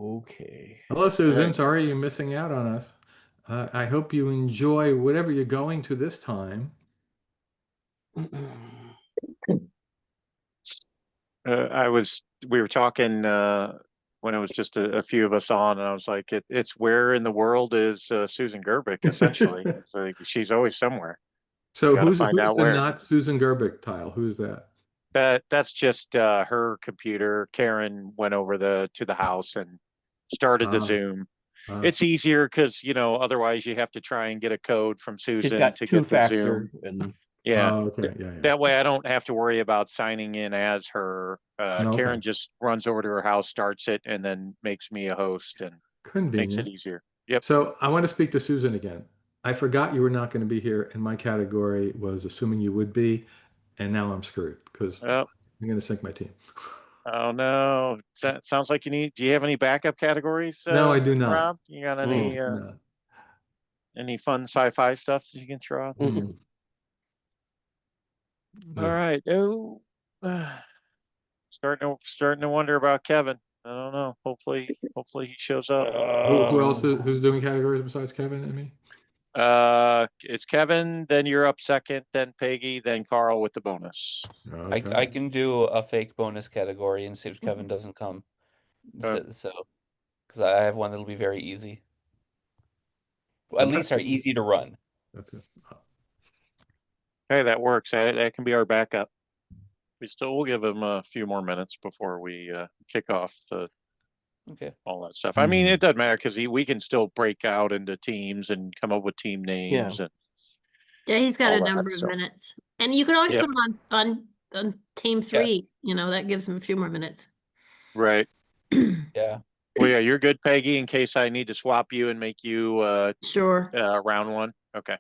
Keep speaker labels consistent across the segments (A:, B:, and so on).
A: Okay.
B: Hello,
A: All
B: Susan.
A: right.
B: Sorry you're missing out on us. I hope you enjoy whatever you're going to this time.
C: We were talking when it was just a few of us on, and I was like, it's where in the world is Susan Gerbic, essentially. It's like she's always somewhere.
B: So
C: Got to
B: who's
C: find
B: who's
C: out
B: the
C: where.
B: not Susan Gerbic tile? Who's that?
C: That's just her computer. Karen went over to the house and started the
B: Ah,
C: Zoom.
B: ah.
C: It's easier because, otherwise you have to try and get a code from
A: She's
C: Susan
A: got
C: to
A: two
C: get the
A: factor
C: Zoom.
A: and
C: Yeah.
B: Oh, okay. Yeah, yeah.
C: That way I don't have to worry about signing in as her.
B: Okay.
C: Karen just runs over to her house, starts it, and then makes me a host and makes it
B: Convenient.
C: easier. Yep.
B: So I want to speak to Susan again. I forgot you were not going to be here, and my category was assuming you would be, and now I'm screwed because
C: Oh,
B: I'm going to sink my team.
C: oh no. That sounds like do you have any backup categories,
B: No, I do not.
C: Rob? You got
B: I do
A: mm,
B: not.
C: any fun sci-fi stuff that you can throw out there?
B: Mm.
A: mm-mm.
C: All
B: Ugh.
C: right. Oh, starting to wonder about Kevin. I don't know. Hopefully he shows up.
B: Who else who's doing categories besides Kevin and me?
C: It's Kevin, then you're up second, then Peggy, then Karl with the bonus.
B: Okay.
D: I can do a fake bonus category and see if Kevin doesn't come
C: Uh,
D: instead. So, because I have one that'll be very easy. At
B: Okay.
D: least are easy to run.
B: That's it.
C: hey, that works. That can be our backup. We'll give him a few more minutes before we kick off
D: Okay.
C: all that stuff. I mean,
B: Hmm.
C: it doesn't matter because we can still break out into teams and come up with team
A: Yeah.
C: names and
E: Yeah, he's got a
C: all that.
E: number of
C: So,
E: minutes. And you can always
C: yep,
E: put him on team
D: Yeah.
E: 3. That gives him a few more minutes.
C: right.
D: Yeah.
C: Well, yeah, you're good, Peggy. In case I need to swap you and make you
E: Sure.
C: round one. Okay,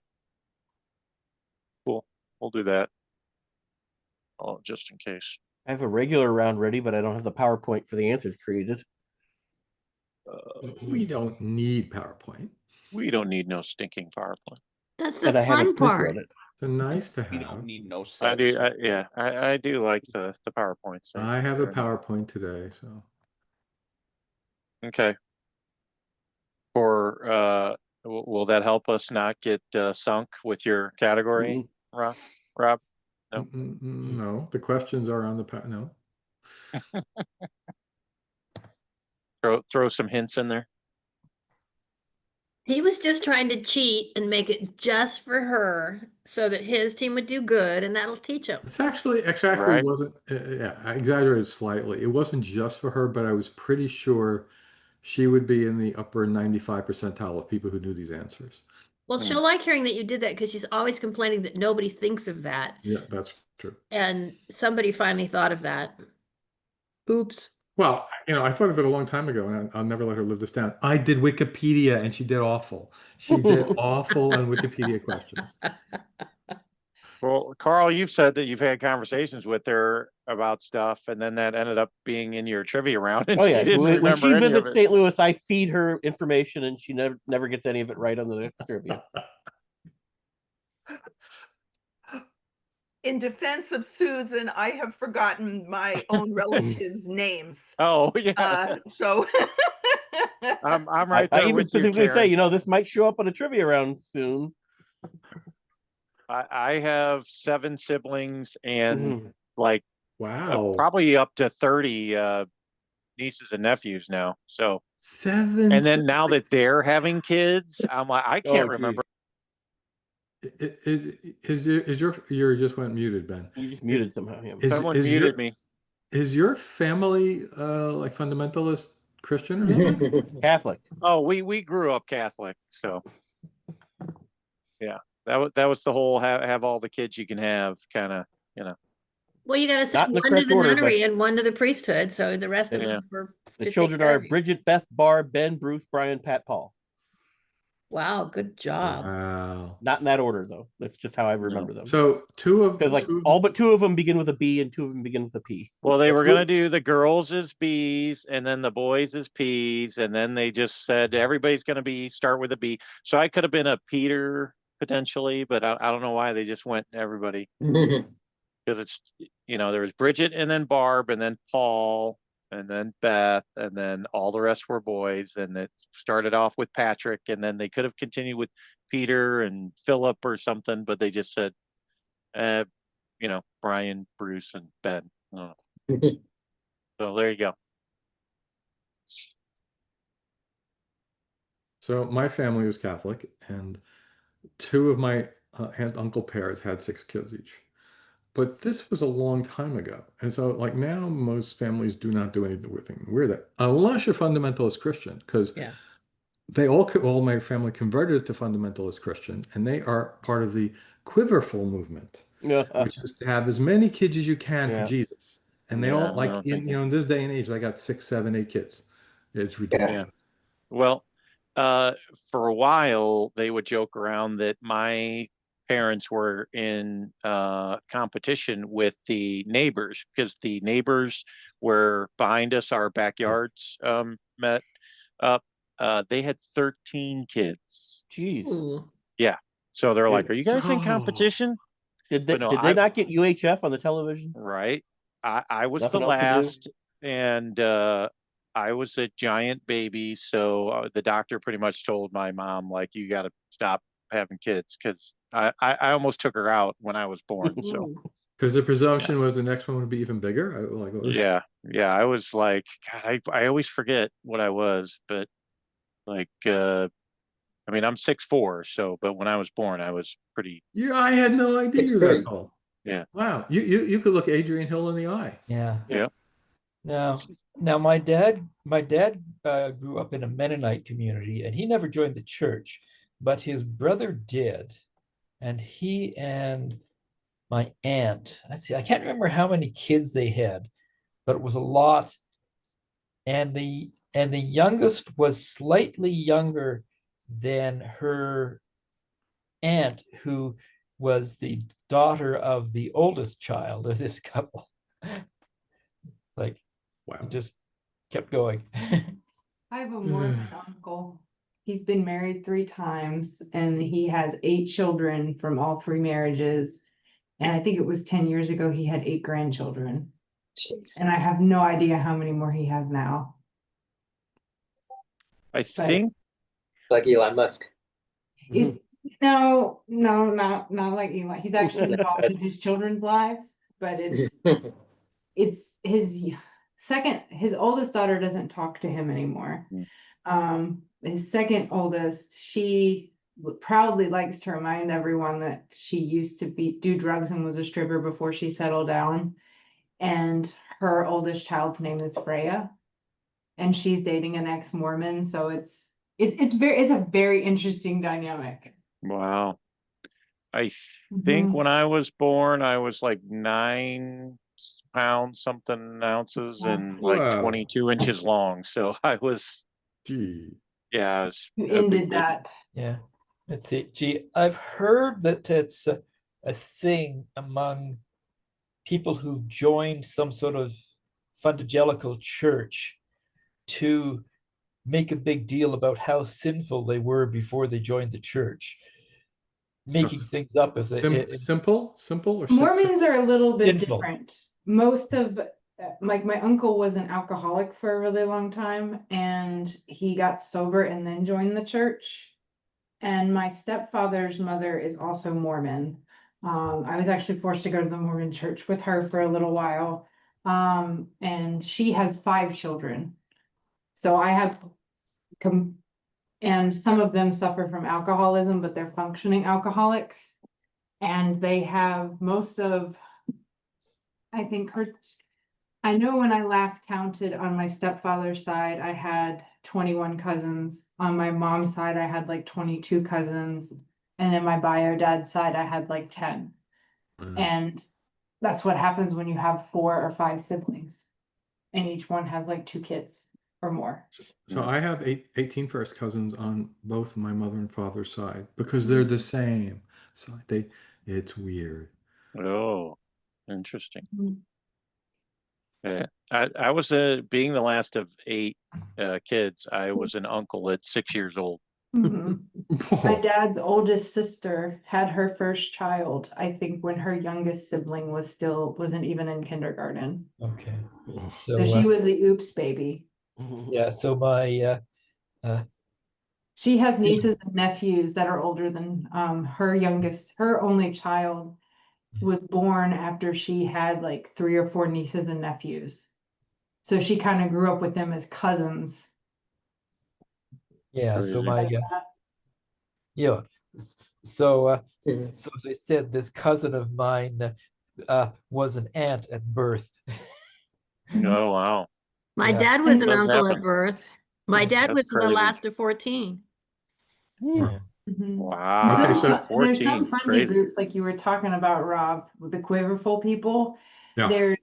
C: cool. We'll do that. Oh, just in case.
A: I have a regular round ready, but I don't have the PowerPoint for the answers created.
B: We don't need PowerPoint.
C: We don't need no stinking PowerPoint.
E: That's the
A: And I haven't
E: fun part.
A: proofread it.
B: They're nice to
D: We don't
B: have.
D: need no
C: I
D: sales.
C: do. Yeah, I do like the PowerPoints.
B: I have a
C: They're neat.
B: PowerPoint today, so
C: Okay. For will that help us not get sunk with your category,
A: Mm-mm.
C: Rob? Rob? No.
B: no. The questions are on the no.
C: Throw some hints in there.
E: He was just trying to cheat and make it just for her so that his team would do good, and that'll teach him.
B: It actually
C: Right.
B: wasn't. Yeah, I exaggerated slightly. It wasn't just for her, but I was pretty sure she would be in the upper 95 percentile of people who knew these answers.
E: Well,
C: Hmm.
E: she'll like hearing that you did that because she's always complaining that nobody thinks of that.
B: Yeah, that's true.
E: And somebody finally thought of that. Oops.
B: Well, I thought of it a long time ago, and I'll never let her live this down. I did Wikipedia, and she did awful. She did awful on Wikipedia questions.
C: Well, Karl, you've said that you've had conversations with her about stuff, and then that ended up being in your trivia round, and
A: Oh
C: she
A: yeah,
C: didn't
A: when she
C: remember any of
A: visits
C: it.
A: St. Louis, I feed her information, and she never gets any of it right on the next trivia.
F: In defense of Susan, I have forgotten my own relatives' names.
C: Oh yeah,
F: So
C: I'm
A: I,
C: right
A: I
C: there
A: even
C: with you,
A: specifically say,
C: Karen.
A: this might show up on a trivia round soon.
C: I have 7 siblings and
A: Mhm.
C: like
B: Wow,
C: probably up to 30 nieces and nephews now. So,
B: seven
C: and then now
B: siblings.
C: that they're having kids, I'm like, I
A: Oh
C: can't remember.
A: geez,
B: You just went muted, Ben.
A: you just
B: I-
A: muted somehow. Yeah.
C: Someone
B: Is
C: muted
B: your
C: me.
B: is your family like fundamentalist Christian or something?
A: Catholic.
C: Oh, we grew up Catholic, so yeah, that was the whole have all the kids you can have kind of, you know.
E: Well, you got to
A: Not
E: send
A: in the
E: one to
A: correct
E: the
A: order, but
E: nunnery and one to the priesthood, so the rest of
C: Yeah.
E: them for
A: the
E: to take
A: children
E: care
A: are
E: of you.
A: Bridget, Beth, Barb, Ben, Bruce, Brian, Pat, Paul.
E: Wow, good job.
B: Wow.
A: Not in that order though. That's just how I
C: No.
A: remember them.
B: So
A: Because like all but two of them begin with a B and two of them begin with a P.
C: Well, they were gonna
B: two,
C: do the girls as B's and then the boys as P's, and then they just said everybody's gonna be start with a B. So I could have been a Peter potentially, but I don't know why they just went everybody because it's there was Bridget and then Barb and then Paul and then Beth, and then all the rest were boys. And it started off with Patrick, and then they could have continued with Peter and Philip or something, but they just said, Brian, Bruce, and Ben. Oh. So there you go.
B: So my family was Catholic, and two of my aunt uncle pairs had 6 kids each. But this was a long time ago, and so like now most families do not do anything weird that unless you're fundamentalist Christian, because
E: Yeah.
B: they all my family converted to fundamentalist Christian, and they are part of the Quiverful movement,
A: Yeah.
B: which is to have as many kids as you can for
A: Yeah.
B: Jesus. And they
C: Yeah,
B: all
C: I
B: like
C: don't
B: in
C: think-
B: in this day and age, they got 6, 7, 8 kids. It's ridiculous.
C: Yeah. Well, for a while, they would joke around that my parents were in competition with the neighbors, because the neighbors were behind us, our backyards met up. They had 13 kids.
A: Jeez.
E: Ooh.
C: So they're like,
B: It-
C: "Are you guys in
B: oh.
C: competition?"
A: Did they
C: But no,
A: did they not get UHF on the television?
C: Right. I was
A: Nothing
C: the
A: else to do?
C: last, and I was a giant baby, so the doctor pretty much told my mom, like, you got to stop having kids, because I almost took her out when I was born. So
E: Ooh.
B: Because the presumption was the next one would be even bigger. Like, what was-
C: yeah, I was like, God, I always forget what I was, but like, I mean, I'm 6'4", so, but when I was born, I was pretty,
B: Yeah, I had no idea you were
G: 6'3".
B: that tall.
C: Yeah.
B: Wow. You could look Adrian Hill in the eye.
D: Yeah.
C: Yeah.
D: Now my dad grew up in a Mennonite community, and he never joined the church, but his brother did, and he and my aunt, I can't remember how many kids they had, but it was a lot. And the youngest was slightly younger than her aunt, who was the daughter of the oldest child of this couple. Like,
B: Wow.
D: it just kept going.
H: I have a Mormon uncle. He's been married 3 times and he has 8 children from all 3 marriages. And I think it was 10 years ago, he had 8 grandchildren.
G: Jeez.
H: And I have no idea how many more he has now.
C: I think,
G: Like Elon Musk.
H: It, no, not like Eli. He's actually involved in his children's lives, but it's his oldest daughter doesn't talk to him anymore. His second oldest, she proudly likes to remind everyone that she used to do drugs and was a stripper before she settled down. And her oldest child's name is Freya, and she's dating an ex-Mormon. So it's a very interesting dynamic.
C: wow. I think
H: Mhm.
C: when I was born, I was like 9 pounds something ounces and like
B: Wow.
C: 22 inches long. So I was,
B: Gee.
C: I was
H: Who
C: a big
H: ended
C: baby.
H: that?
D: Yeah. Let's see. Gee, I've heard that it's a thing among people who've joined some sort of fundagelical church to make a big deal about how sinful they were before they joined the church, making things up as
B: Simple or
H: Mormons are a little bit
D: Sinful.
H: different. Most of like my uncle was an alcoholic for a really long time, and he got sober and then joined the church. And my stepfather's mother is also Mormon. I was actually forced to go to the Mormon church with her for a little while. And she has 5 children. So I have and some of them suffer from alcoholism, but they're functioning alcoholics. And they have I know when I last counted on my stepfather's side, I had 21 cousins. On my mom's side, I had like 22 cousins. And then my bio dad's side, I had like 10. And that's what happens when you have 4 or 5 siblings. And each one has like 2 kids or more.
B: So I have 18 first cousins on both my mother and father's side because they're the same. So it's weird.
C: Oh, interesting.
H: Mhm.
C: Yeah. I was being the last of 8 kids. I was an uncle at 6 years old.
H: Mhm. My dad's oldest sister had her first child, I think, when her youngest sibling wasn't even in kindergarten.
D: Okay.
H: So
D: So
H: she was the oops baby.
D: yeah, so my
H: She has nieces and nephews that are older than her only child was born after she had like 3 or 4 nieces and nephews. So she kind of grew up with them as cousins.
D: yeah, so
C: Crazy.
D: my
H: Like that.
D: yeah, so
G: Mhm.
D: so as I said, this cousin of mine was an aunt at birth.
C: Oh, wow.
E: My
D: Yeah.
E: dad was an
C: Does
E: uncle
C: happen.
E: at birth. My dad
C: That's
E: was the
C: crazy.
E: last of 14.
D: Yeah.
H: Mhm.
C: Wow.
B: Okay, so-
H: There's some
C: 14.
H: friendly
C: Crazy.
H: groups like you were talking about, Rob, with the Quiverful people.
B: Yeah.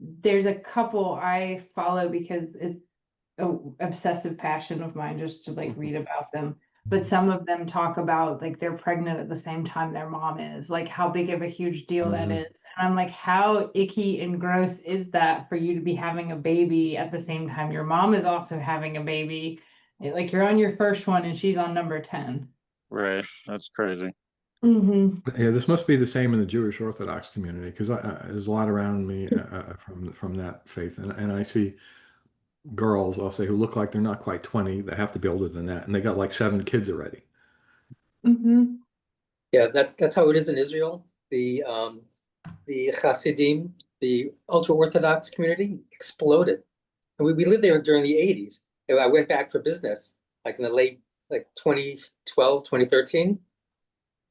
H: There's a couple I follow because it's a obsessive passion of mine just to like read about them. But some of them talk about like they're pregnant at the same time their mom is, like how big of a huge deal that
B: Mhm.
H: is. And I'm like, how icky and gross is that for you to be having a baby at the same time your mom is also having a baby? Like you're on your first one and she's on number 10.
C: Right. That's crazy.
H: Mm-hmm.
B: Yeah, this must be the same in the Jewish Orthodox community because there's a lot around me from that faith, and I see girls, I'll say, who look like they're not quite 20. They have to be older than that, and they got like 7 kids already.
H: Mm-hmm.
G: Yeah, that's how it is in Israel. The Hasidim, the ultra Orthodox community, exploded. And we lived there during the 80s. And I went back for business, like in the late, like 2012, 2013.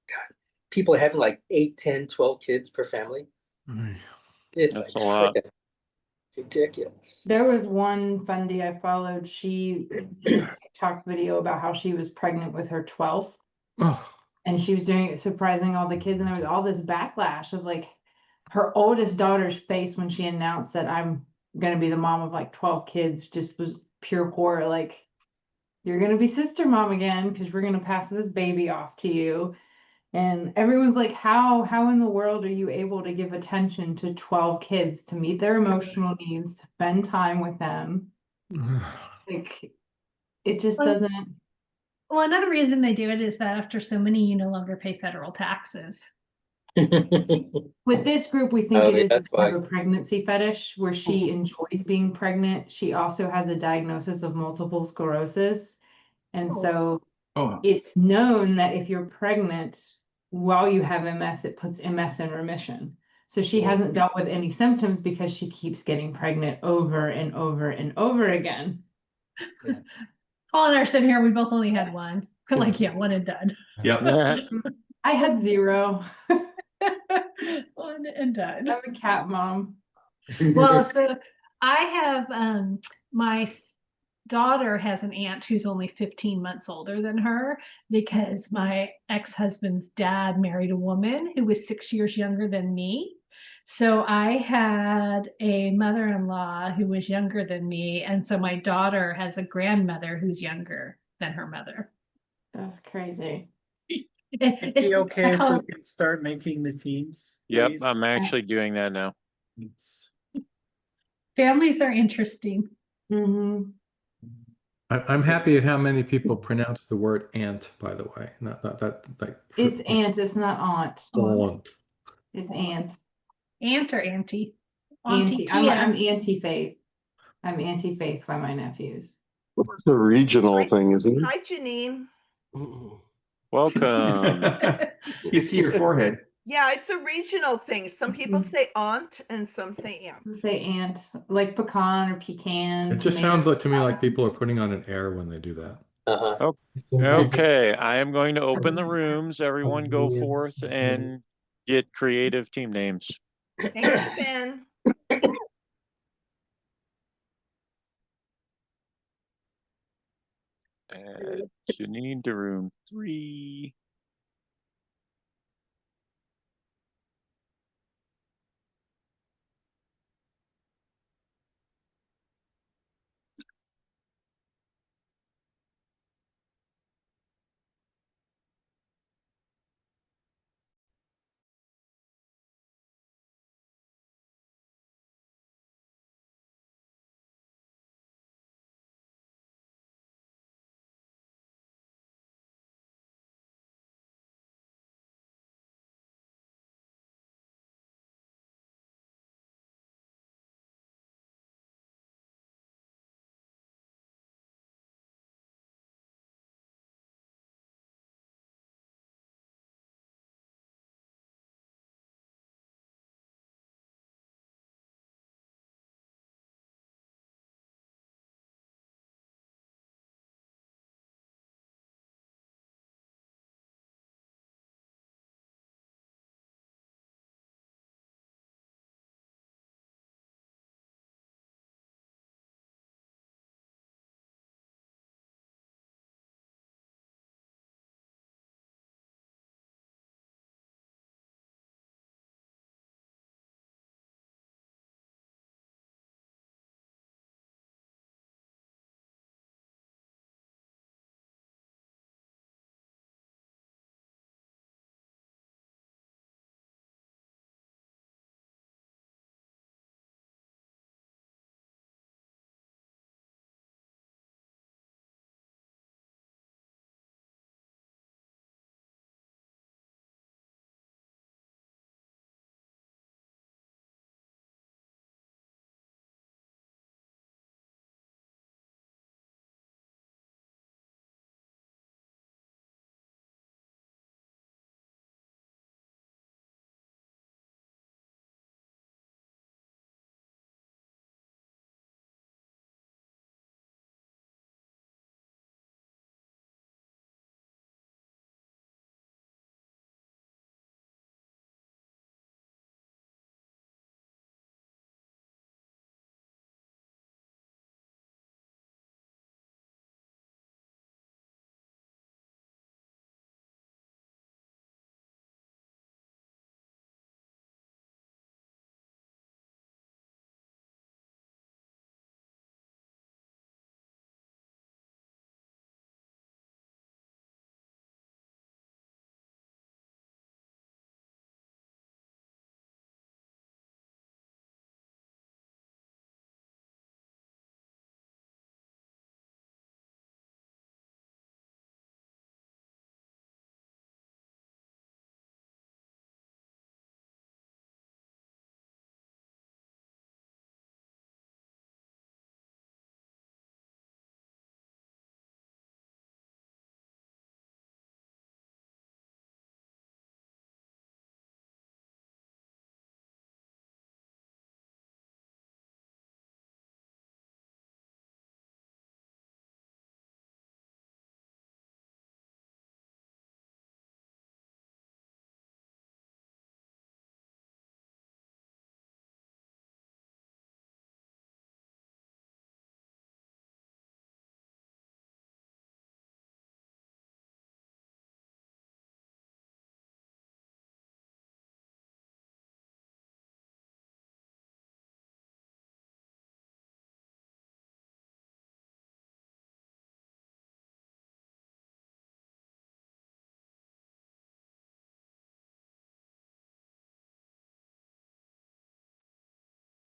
G: God, people having like 8, 10, 12 kids per family. It's
C: That's
G: like
C: a lot.
G: freaking ridiculous.
H: There was one fundy I followed. She did a TikTok video about how she was pregnant with her 12th.
B: Oh,
H: And she was doing it, surprising all the kids. And there was all this backlash of like her oldest daughter's face when she announced that I'm going to be the mom of like 12 kids just was pure horror. Like, you're going to be sister mom again because we're going to pass this baby off to you. And everyone's like, how in the world are you able to give attention to 12 kids to meet their emotional needs, to spend time with them? Like, it just
I: Well-
H: doesn't.
I: Well, another reason they do it is that after so many, you no longer pay federal taxes.
H: With this group, we think
G: Oh,
H: it
G: yeah,
H: is
G: that's
H: more of
G: why.
H: a pregnancy fetish where she enjoys being pregnant. She also has a diagnosis of multiple sclerosis. And so
B: oh,
H: it's known that if you're pregnant while you have MS, it puts MS in remission. So she hasn't dealt with any symptoms because she keeps getting pregnant over and over and over again.
I: Paul and I are sitting here, we both only had one. We're like, yeah, one and done.
B: yeah.
H: I had 0.
I: One and done.
H: I'm a cat mom.
I: Well, so I have my daughter has an aunt who's only 15 months older than her because my ex-husband's dad married a woman who was 6 years younger than me. So I had a mother-in-law who was younger than me, and so my daughter has a grandmother who's younger than her mother.
H: That's crazy.
I: It's
J: Be okay
I: I
J: if
I: call
J: we
I: it-
J: can start making the teams.
C: Yep.
J: please?
C: I'm actually doing that now.
J: It's-
I: families are interesting.
H: Mm-hmm.
B: I'm happy at how many people pronounce the word aunt, by the way. Not that like
H: It's aunt, it's not aunt.
B: aunt.
H: It's aunt.
I: Aunt or auntie? Auntie
H: Auntie. I'm
I: Tia.
H: anti-faith. I'm anti-faith by my nephews.
K: It's a regional thing, isn't it?
F: Hi, Janine.
C: Welcome.
L: You see your forehead.
F: Yeah, it's a regional thing. Some people say aunt and some say aunt.
H: Say aunt, like pecan or pecan.
B: It just
H: tomato.
B: sounds like to me like people are putting on an air when they do that.
G: Uh-huh.
C: Okay. I am going to open the rooms. Everyone go forth and get creative team names.
F: Thanks, Ben.
C: Janine to room 3.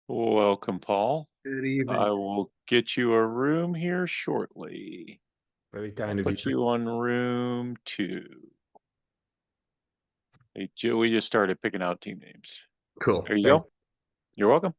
C: Welcome, Paul.
J: Good evening.
C: I will get you a room here shortly.
J: Very kind of
C: Put
J: you.
C: you on room 2. Hey, Joe, we just started picking out team names.
J: Cool.
C: There you
J: Thank
C: go. You're welcome.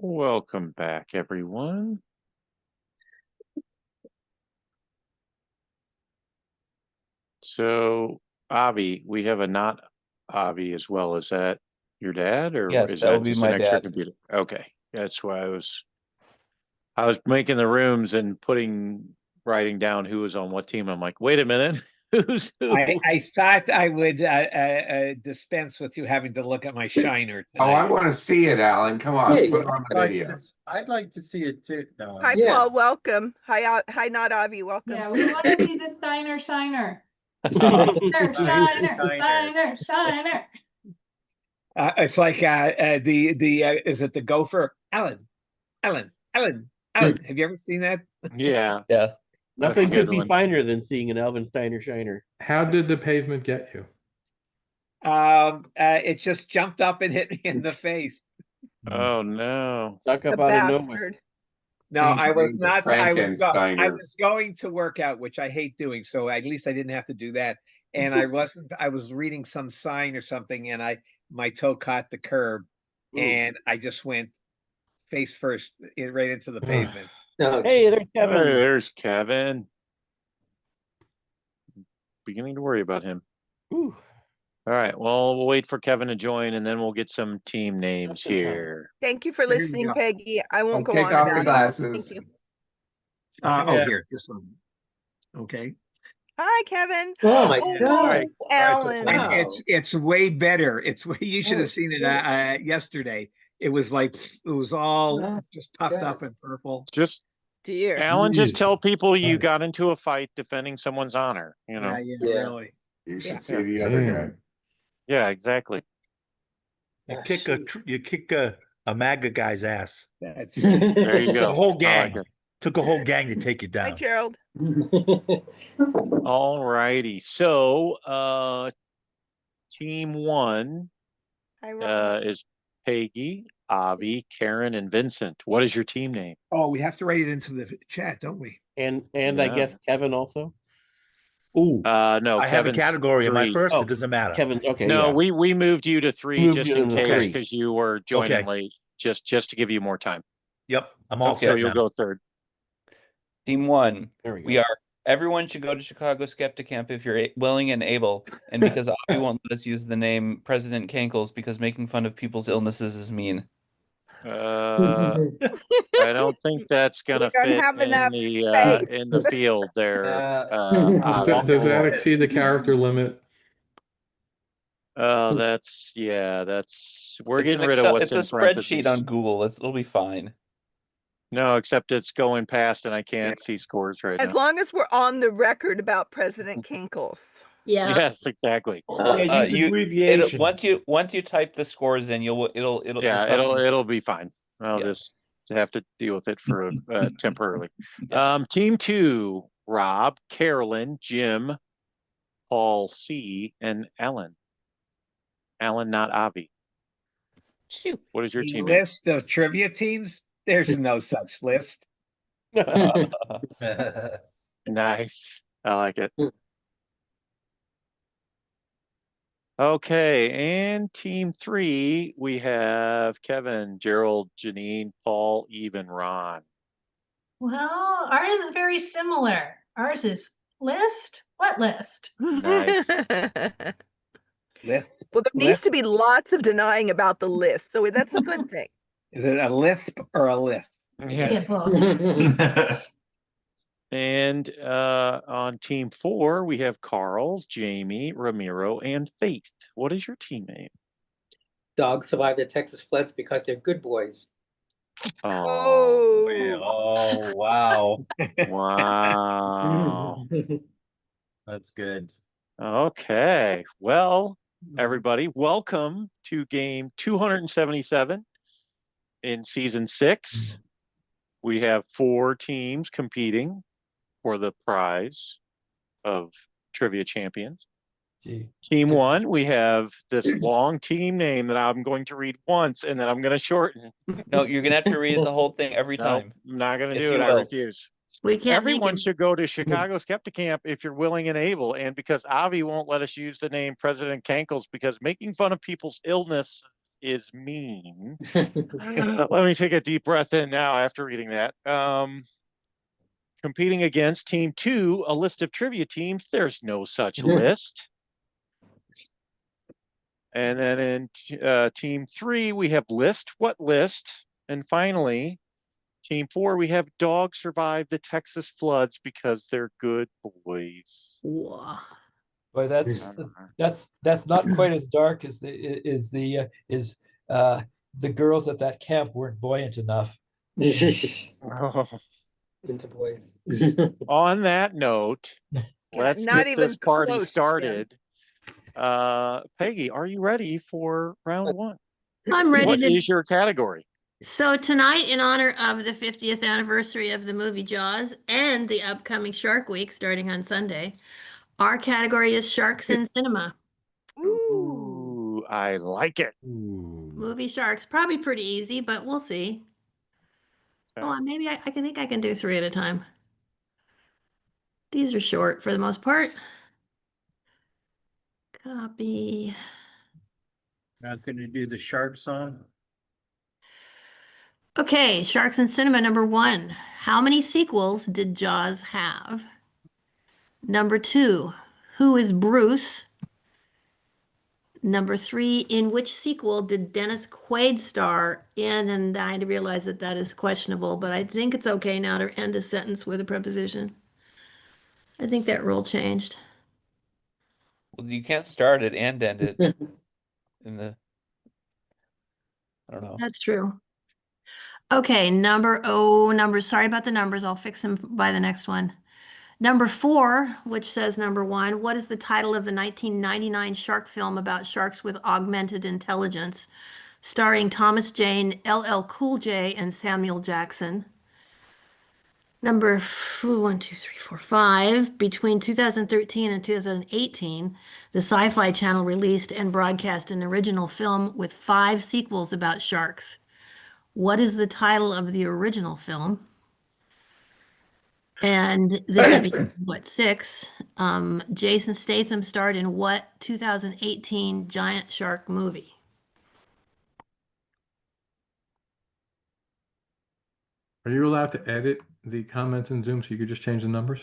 C: Welcome back, everyone. So, Avi, we have a not Avi as well. Is that your dad, or
M: Yes,
C: is
M: that would
C: that
M: be
C: just
M: my
C: an extra
M: dad.
C: computer? Okay, that's why I was making the rooms and writing down who was on what team. I'm like, wait a minute, who's who?
N: I thought I would dispense with you having to look at my shiner
L: Oh, I
N: tonight.
L: want to see it, Alan. Come on,
G: Hey,
L: put it on the video.
J: I'd like to see it too. No,
F: Hi,
G: Yeah.
F: Paul. Welcome. Hi, not Avi. Welcome.
H: Yeah, we want to see the Steiner Shiner.
I: Shiner,
J: Shiner.
I: Shiner.
N: It's like the is it the gopher? Alan. Have you ever seen that?
C: Yeah,
M: Yeah.
A: Nothing
C: That's a
A: could
C: good
A: be
C: one.
A: finer than seeing an Alvin Steiner Shiner.
B: How did the pavement get you?
N: It just jumped up and hit me in the face.
C: Oh no.
A: Stuck
F: The
A: up out of nowhere.
F: bastard.
N: No,
L: Change
N: I
L: your
N: was
L: name to
N: not. I
L: Frankensteiner.
N: was going to work out, which I hate doing. So at least I didn't have to do that. And I wasn't. I was reading some sign or something, and my toe caught the curb, and I just went face first right into the pavement.
G: No,
A: Hey, there's
C: Hey,
A: Kevin.
C: there's Kevin. Beginning to worry about him.
A: Ooh.
C: All right. Well, we'll wait for Kevin to join, and then we'll get some team names
A: That's okay.
C: here.
F: Thank you for
N: Here you
F: listening,
N: go.
F: Peggy. I won't go
L: Take
F: on
L: off
F: about
L: the
F: it.
L: glasses.
F: Thank you.
N: Oh,
J: Yeah.
N: here, this one. Okay.
F: Hi, Kevin.
G: Oh my
F: Oh,
G: God.
F: Alan.
N: And
G: Wow.
N: it's way better. You should
G: Oh,
N: have seen it
G: shit.
N: yesterday. It was like it was all
G: Oh,
N: just puffed
G: God.
N: up in purple.
C: Just
F: Dear.
C: Alan, just
B: Jeez.
C: tell people you
B: Nice.
C: got into a fight defending someone's honor. You know.
N: Yeah,
G: Yeah.
N: really.
L: You should
F: Yeah.
L: see the other guy.
B: Damn.
C: Yeah, exactly.
J: You
G: Ah,
J: kick
G: shoot.
J: a MAGA guy's ass.
N: That's
C: There you
J: The
C: go.
J: whole
C: I
J: gang.
C: like it.
J: Took a whole gang to take you
F: Hi,
J: down.
F: Gerald.
C: All righty. So, team one
F: Hi, Ron.
C: is Peggy, Avi, Karen, and Vincent. What is your team name?
N: Oh, we have to write it into the chat, don't we?
A: And I
C: Yeah.
A: guess Kevin also.
J: Ooh,
C: No,
J: I have a
C: Kevin's
J: category. Am I
C: 3.
J: first?
A: Oh,
J: It doesn't matter.
A: Kevin. Okay.
C: No,
A: Yeah.
C: we moved you to 3
A: Moved
C: just
A: you
C: in
A: into
C: case
A: 3.
C: because you were joining
J: Okay.
C: late. Just to give you more time.
J: Yep, I'm all
C: So
J: set
C: you'll
J: now.
C: go third.
M: Team one,
A: There we go.
M: we are. Everyone should go to Chicago Skeptic Camp if you're willing and able. And because Avi won't let us use the name President Kankles because making fun of people's illnesses is mean.
C: I don't think that's gonna
F: We don't
C: fit
F: have
C: in
F: enough
C: the
F: space.
C: in the field there.
B: Does
C: Avi.
B: does that exceed the character limit?
C: That's we're getting rid of
M: Excel,
C: what's
M: it's a
C: in
M: spreadsheet
C: parentheses.
M: on Google. It'll be fine.
C: No, except it's going past and I can't see scores right
F: As
C: now.
F: long as we're on the record about President Kinkles.
E: Yeah.
C: Yes, exactly.
J: Yeah, use abbreviations.
M: Once you type the scores in, it'll
C: Yeah,
M: the stuff
C: it'll be fine. I'll
M: Yeah.
C: just have to deal with it for temporarily.
M: Yeah.
C: Team 2, Rob, Carolyn, Jim, Paul C, and Ellen. Alan, not Avi.
E: Shoot.
C: What is your
N: The
C: team name?
N: list of trivia teams? There's no such list.
C: Nice. I like it. Okay, and team 3, we have Kevin, Gerald, Janine, Paul, Eve, and Ron.
I: Well, ours is very similar. Ours is list. What list?
C: Nice.
N: List.
F: Well, there needs to be lots of denying about the list, so that's a good thing.
N: Is it a lisp or a lift?
C: Yes. And on team 4, we have Karl, Jamie, Ramiro, and Faith. What is your team name?
G: Dogs survive the Texas floods because they're good boys.
C: Oh,
J: Oh, wow.
C: wow.
J: That's good.
C: Okay. Well, everybody, welcome to game 277 in season 6. We have 4 teams competing for the prize of Trivia Champions.
D: Gee.
C: Team 1, we have this long team name that I'm going to read once and then I'm going to shorten.
M: No, you're gonna have to read the whole thing every
C: No,
M: time.
C: I'm not going to
M: Yes,
C: do
M: you
C: it. I
M: will.
C: refuse.
E: We can't
C: Everyone
E: make it.
C: should go to Chicago Skeptic Camp if you're willing and able. And because Avi won't let us use the name President Kankles because making fun of people's illness is mean. Let me take a deep breath in now after reading that. Competing against team 2, a list of trivia teams. There's no such list. And then in team 3, we have list. What list? And finally, team 4, we have dogs survive the Texas floods because they're good boys.
E: Whoa.
D: Boy, that's not quite as dark as the girls at that camp weren't buoyant enough.
C: Oh.
G: Into boys.
C: On that note, let's
F: not
C: get
F: even
C: this party
F: close, Jim.
C: started. Peggy, are you ready for round 1?
E: I'm ready
C: What
E: to.
C: is your category?
E: So tonight, in honor of the 50th anniversary of the movie Jaws and the upcoming Shark Week starting on Sunday, our category is Sharks in Cinema.
C: Ooh, I like it.
E: Movie sharks. Probably pretty easy, but we'll see. Oh, maybe I can think I can do 3 at a time. These are short for the most part. Copy.
J: Not gonna do the shark song?
E: Okay, Sharks in Cinema number 1. How many sequels did Jaws have? Number 2, who is Bruce? Number 3, in which sequel did Dennis Quaid star in? And I realize that that is questionable, but I think it's okay now to end a sentence with a preposition. I think that rule changed.
M: Well, you can't start it and end it in the. I don't know.
E: That's true. Okay, sorry about the numbers. I'll fix them by the next one. Number 4, which says number 1, what is the title of the 1999 shark film about sharks with augmented intelligence, starring Thomas Jane, LL Cool J, and Samuel Jackson? Number 5, between 2013 and 2018, the Sci-Fi Channel released and broadcast an original film with 5 sequels about sharks. What is the title of the original film? And this would be what, 6? Jason Statham starred in what 2018 giant shark movie?
B: Are you allowed to edit the comments in Zoom so you could just change the numbers?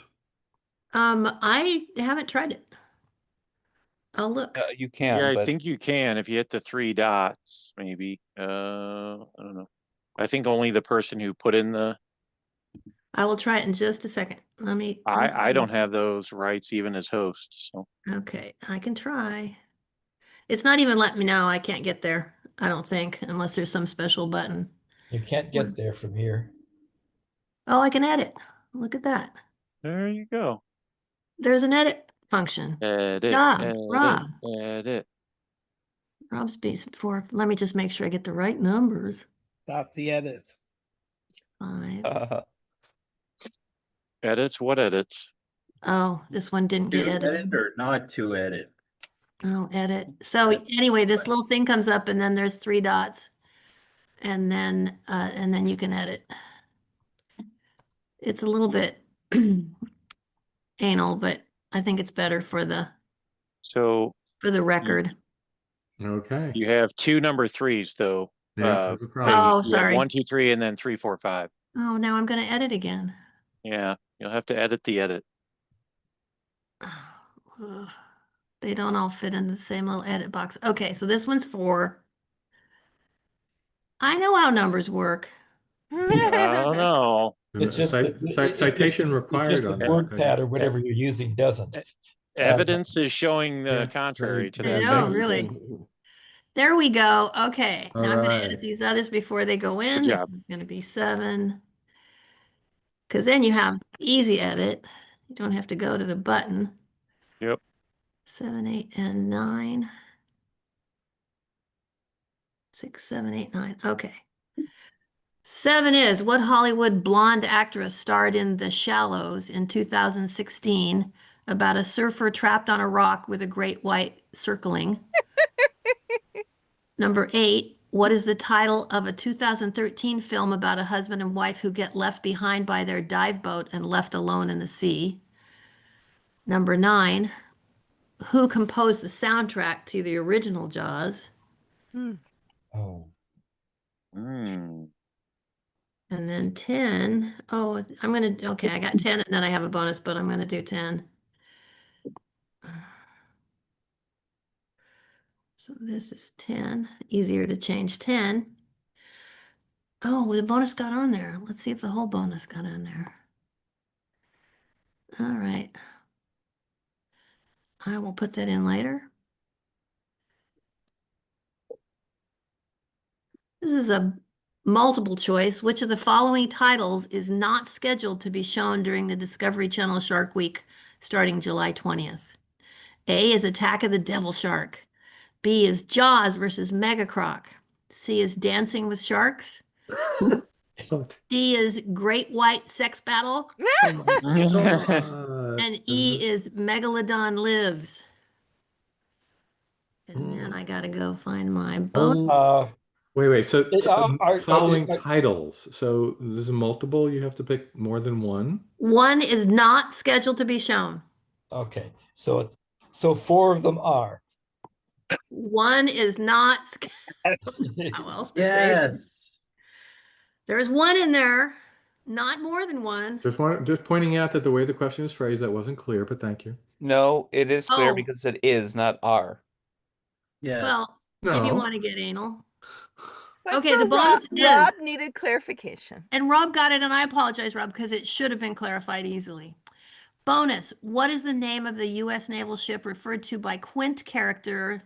E: I haven't tried it. I'll look.
M: You can.
C: Yeah, I
M: but
C: think you can if you hit the 3 dots, maybe. I don't know. I think only the person who put in the.
E: I will try it in just a second. Let me.
C: I don't have those rights even as host. So
E: Okay, I can try. It's not even letting me know. I can't get there, I don't think, unless there's some special button.
D: You can't get there from here.
E: Oh, I can edit. Look at that.
C: there you go.
E: There's an edit function.
C: Edit.
E: Job,
C: Edit.
E: Rob.
C: Edit.
E: Rob's piece 4. Let me just make sure I get the right numbers.
N: Stop the edits.
E: 5.
C: Edits? What edits?
E: Oh, this one didn't get
J: To
E: edited.
J: edit or not to edit?
E: Oh, edit. So anyway, this little thing comes up and then there's 3 dots. And then you can edit. It's a little bit anal, but I think it's better for the record.
B: Okay.
C: You have 2 number 3s though.
B: Yeah,
C: Peggy.
E: Oh,
C: You have
E: sorry.
C: 1, 2, 3, and then 3, 4, 5.
E: Oh, now I'm going to edit again.
C: Yeah, you'll have to edit the edit.
E: Ugh. They don't all fit in the same little edit box. Okay, so this one's 4. I know how numbers work.
C: I don't know.
D: It's just
B: Citation required
D: just the
B: on that,
D: word
B: Peggy.
D: pad or whatever you're using doesn't.
C: Evidence is showing the
B: Yeah,
C: contrary to
E: I
C: that.
E: know, really. There we go. Okay,
B: All
E: now I'm going
B: right.
E: to edit these others before they go in.
C: Good job.
E: It's going to be 7. Because then you have easy edit. You don't have to go to the button.
C: Yep.
E: 7, 8, and 9. 6, 7, 8, 9. Okay. 7 is, what Hollywood blonde actress starred in The Shallows in 2016 about a surfer trapped on a rock with a great white circling? Number 8, what is the title of a 2013 film about a husband and wife who get left behind by their dive boat and left alone in the sea? Number 9, who composed the soundtrack to the original Jaws?
D: Oh.
E: And then 10, oh, okay, I got 10 and then I have a bonus, but I'm gonna do 10. So this is 10, easier to change 10. Oh, the bonus got on there. Let's see if the whole bonus got on there. All right. I will put that in later. This is a multiple choice. Which of the following titles is not scheduled to be shown during the Discovery Channel Shark Week starting July 20th? A is Attack of the Devil Shark. B is Jaws versus Mega Croc. C is Dancing with Sharks. D is Great White Sex Battle. And E is Megalodon Lives. And then I gotta go find my bonus.
B: Wait. So
D: Are-
B: following
D: are-
B: titles. So this is multiple. You have to pick more than one.
E: One is not scheduled to be shown.
D: okay, so 4 of them are.
E: One is not. How else to say this?
J: Yes.
E: There's one in there, not more than one.
B: Just pointing out that the way the question is phrased, that wasn't clear, but thank you.
M: No, it is clear
E: Oh.
M: because it is, not are.
J: Yeah.
E: Well, if you
B: No.
E: want to get anal.
F: But
E: Okay,
F: for
E: the bonus is,
F: Rob needed clarification.
E: and Rob got it, and I apologize, Rob, because it should have been clarified easily. Bonus, what is the name of the U.S. naval ship referred to by Quint character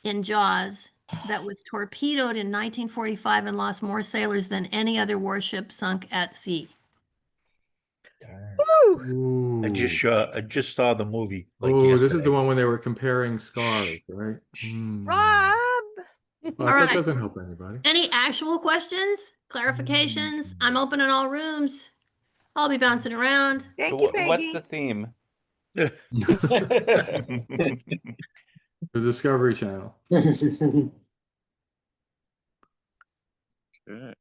E: in Jaws that was torpedoed in 1945 and lost more sailors than any other warship sunk at sea?
F: Woo!
B: Ooh.
O: I just saw the movie like
B: Oh, this is
O: yesterday.
B: the one when they were comparing scars, right?
F: Rob!
B: Well,
E: All
B: that
E: right.
B: doesn't help anybody.
E: Any actual questions, clarifications? I'm open in all rooms. I'll be bouncing around.
F: Thank you,
M: What's
F: Peggy.
M: the theme?
B: The Discovery Channel.
C: Good.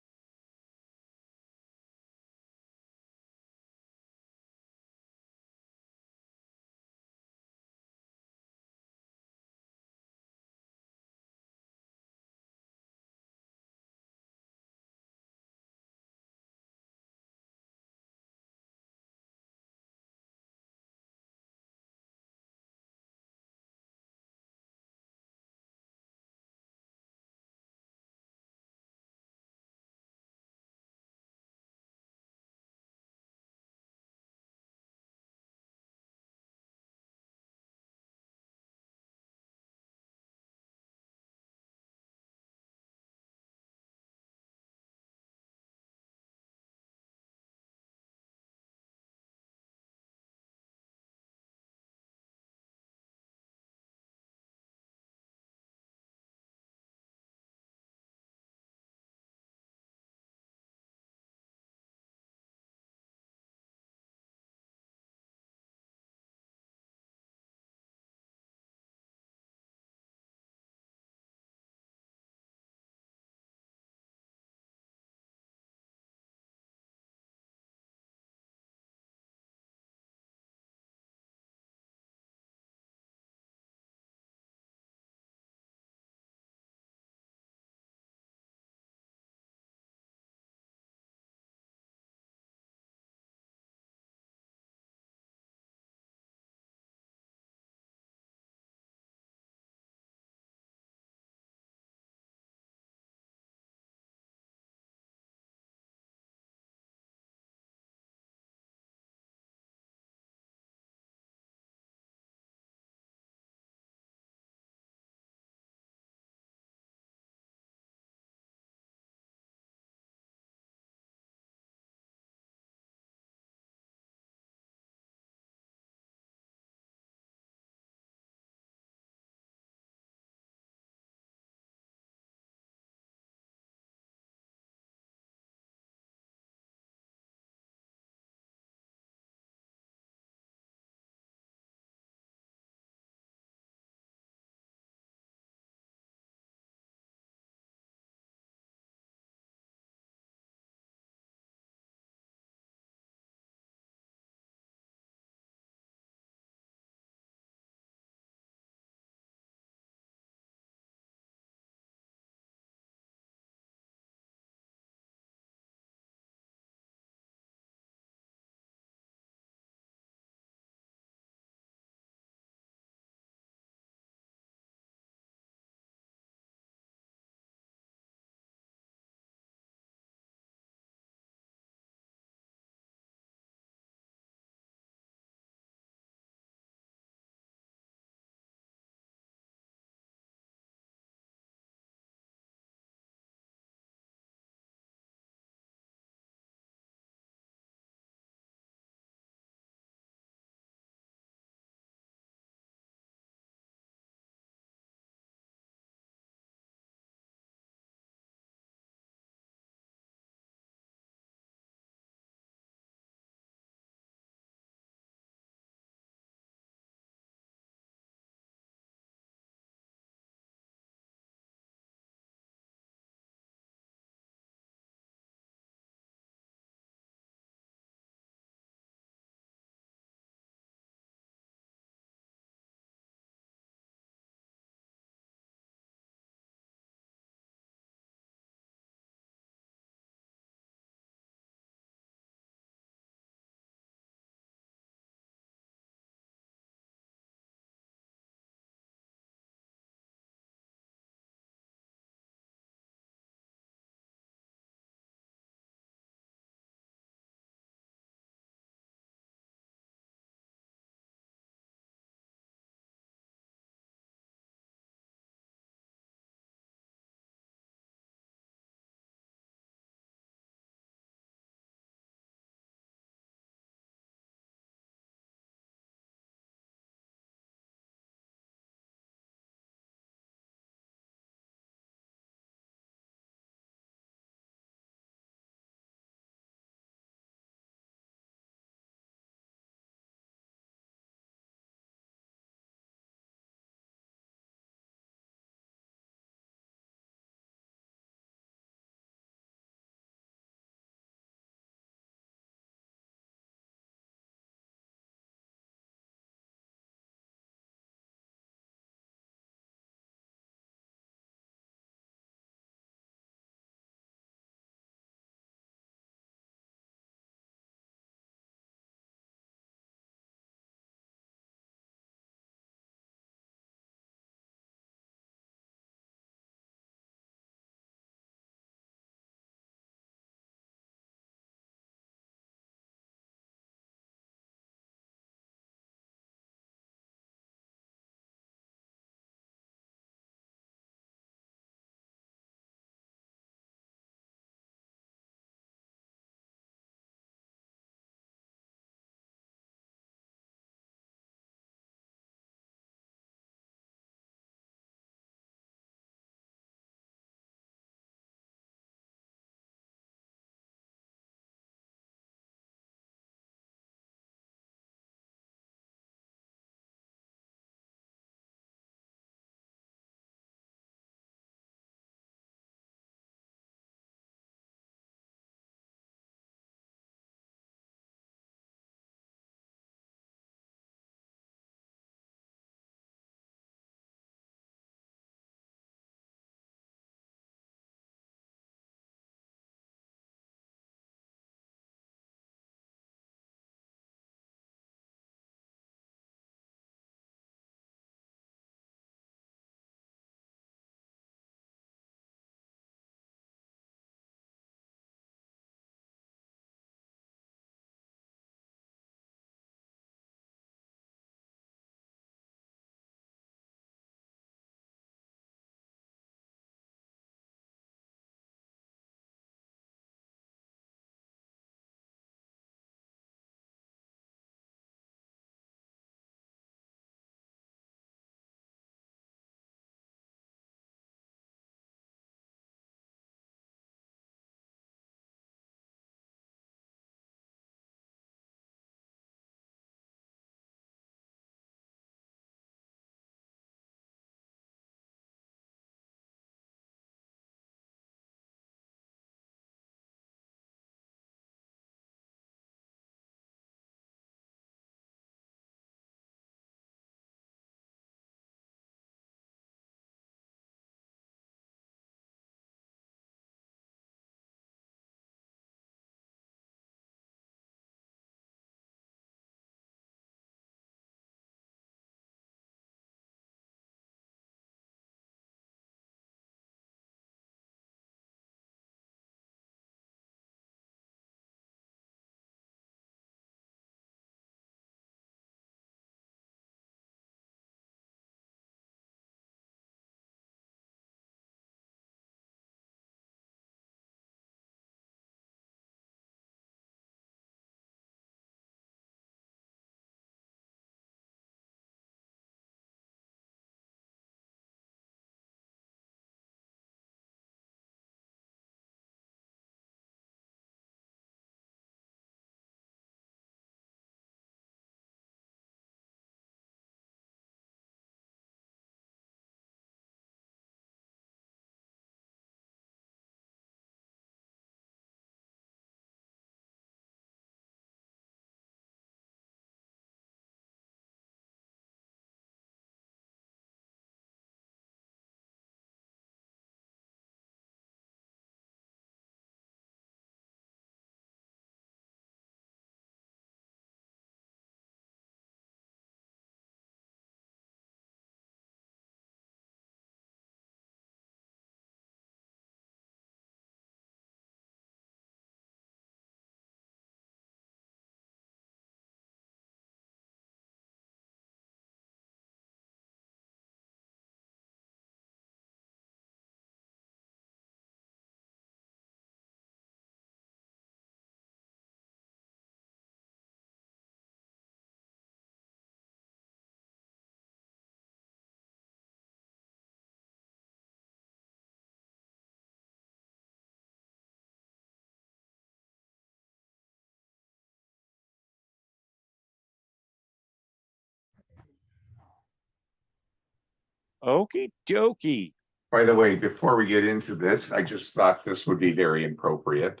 C: Okie dokie.
L: By the way, before we get into this, I just thought this would be very appropriate.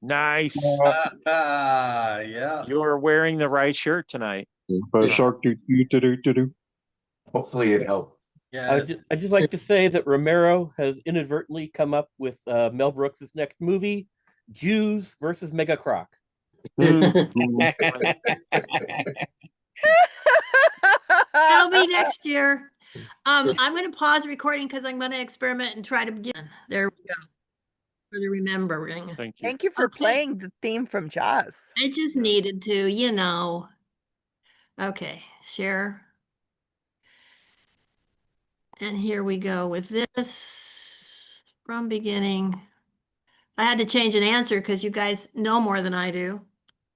C: Nice.
J: Yeah.
C: You're wearing the right shirt tonight.
K: Shark do.
L: Hopefully it helped.
J: Yes.
A: I'd just like to say that Romero has inadvertently come up with Mel Brooks' next movie, Jews versus Mega Croc.
E: That'll be next year. I'm going to pause recording because I'm going to experiment and try to begin. There we go. For the remembering.
C: Thank you.
F: Thank you for
E: Okay.
F: playing the theme from Jaws.
E: I just needed to, you know. Okay, share. And here we go with this from beginning. I had to change an answer because you guys know more than I do.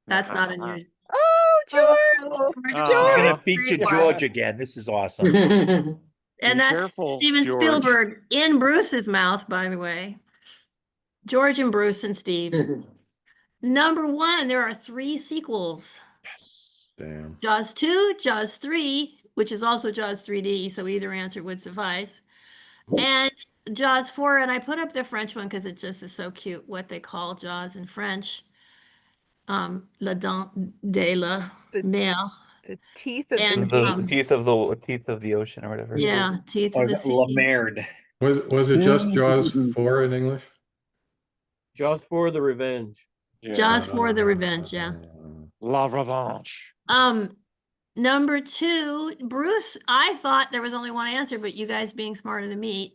E: That's not unusual.
F: Oh, George!
O: She's gonna feature
E: Great
O: George
E: work.
O: again. This is awesome.
E: And that's
C: careful,
E: Steven
C: George.
E: Spielberg in Bruce's mouth, by the way. George and Bruce and Steve. Number 1, there are 3 sequels.
C: Yes.
B: Damn.
E: Jaws 2, Jaws 3, which is also Jaws 3D, so either answer would suffice. And Jaws 4, and I put up the French one because it just is so cute, what they call Jaws in French. La dent de la mer.
F: The teeth of
E: And,
M: The teeth of the ocean or whatever.
E: yeah, teeth
N: Or
E: of the
N: the
E: sea.
N: La Merde.
B: Was it just Jaws 4 in English?
A: Jaws 4: The Revenge.
E: Jaws 4, The Revenge, yeah.
C: La Revanche.
E: Number 2, Bruce, I thought there was only one answer, but you guys being smarter than me,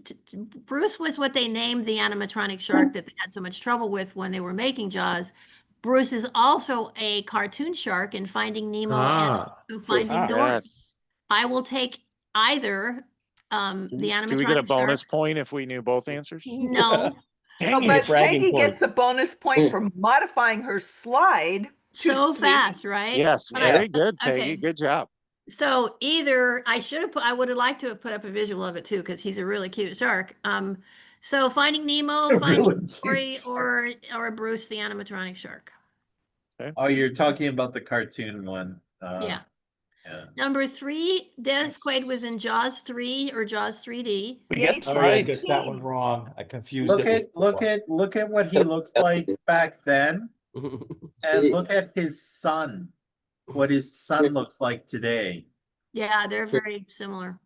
E: Bruce was what they named the animatronic shark that they had so much trouble with when they were making Jaws. Bruce is also a cartoon shark in Finding Nemo and Finding Dory.
C: Yes.
E: I will take either the animatronic
C: Do we get a bonus
E: shark.
C: point if we knew both answers?
E: No.
C: Dang
F: but
C: it.
F: Peggy gets a bonus point for modifying her slide.
E: So fast, right?
C: Yes,
E: But
C: very good, Peggy.
E: okay.
C: Good job.
E: So either I would have liked to have put up a visual of it too, because he's a really cute shark. So Finding Nemo, Finding Dory, or Bruce the animatronic shark.
C: Okay.
J: Oh, you're talking about the cartoon one.
E: Yeah.
J: Yeah.
E: Number 3, Dennis Quaid was in Jaws 3 or Jaws 3D.
O: That's right. I guess that one wrong. I confused
J: Look
O: it.
J: look at what he looks like back then, and look at his son. What his son looks like today.
E: Yeah, they're very similar.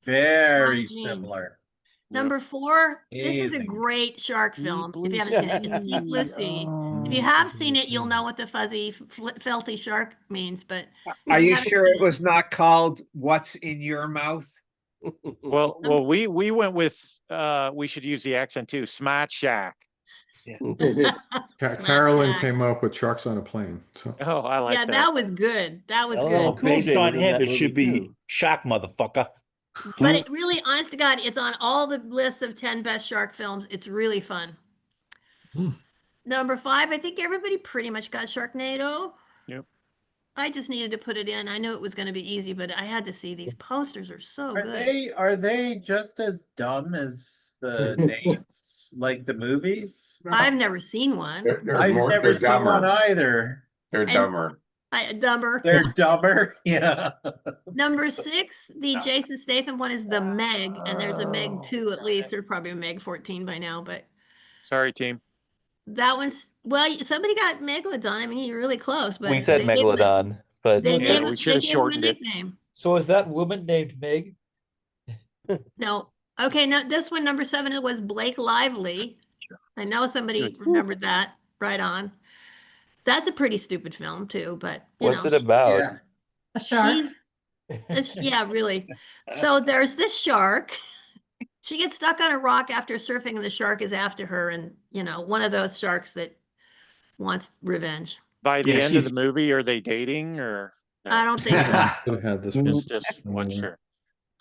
J: Very
E: Genes.
J: similar.
E: Number 4, this is a
J: Amazing.
E: great shark film. If you haven't seen it, it's Deep Blue Sea. If you have seen it, you'll know what the fuzzy, felty shark means. But
N: Are
E: if
N: you
E: haven't
N: sure
E: seen
N: it was not called What's in Your Mouth?
C: Well, we went with we should use the accent too. Smart Shack.
B: Carolyn came up with Sharks on a Plane. So.
C: Oh, I like
E: yeah,
C: that.
E: that was good. That was
O: Well,
E: good.
O: based on him, it should be Shock, motherfucker.
E: But it really, honest to God, it's on all the lists of 10 best shark films. It's really fun. Number 5, I think everybody pretty much got Sharknado.
C: Yep.
E: I just needed to put it in. I knew it was going to be easy, but I had to see these posters are so good.
J: Are they just as dumb as the names, like the movies?
E: I've never seen one.
J: I've never seen one either.
L: They're dumber.
E: Dumber.
J: They're dumber. Yeah.
E: Number 6, the Jason Statham one is the Meg, and there's a Meg 2 at least. There's probably a Meg 14 by now, but
C: Sorry, team.
E: that one's, well, somebody got Megalodon. I mean, you're really close, but
M: We said
E: they gave him a-
M: Megalodon, but
E: They
C: Yeah,
E: gave
C: we
E: him-
C: should have
E: they gave him a
C: shortened it.
E: nickname.
D: So is that woman named Meg?
E: No. Okay, now this one, number 7, it was Blake Lively. I know somebody remembered that. Right on. That's a pretty stupid film too, but you
M: what's
E: know,
M: it about?
J: Yeah.
I: A shark.
E: yeah, really. So there's this shark. She gets stuck on a rock after surfing, and the shark is after her, and you know, one of those sharks that wants revenge.
C: By the end of the movie, are they dating or? No?
E: I don't think so.
B: Should have had this
C: Just one sure.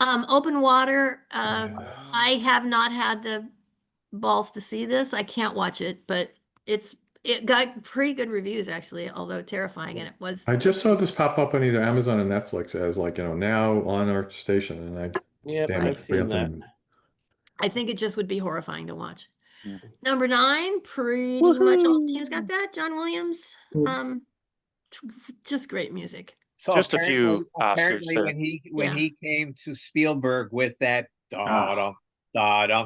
E: Open Water. I have not had the balls to see this. I can't watch it, but it got pretty good reviews actually, although terrifying, and it was.
B: I just saw this pop up on either Amazon or Netflix as like, now on our station, and I damn it,
A: I've
B: we
A: seen
B: have
A: that.
B: to.
E: I think it just would be horrifying to watch. Number 9, pretty much all teams got that. John Williams. Just great music.
N: So
C: Just a few
N: apparently
C: Oscars there.
N: when he came to Spielberg with that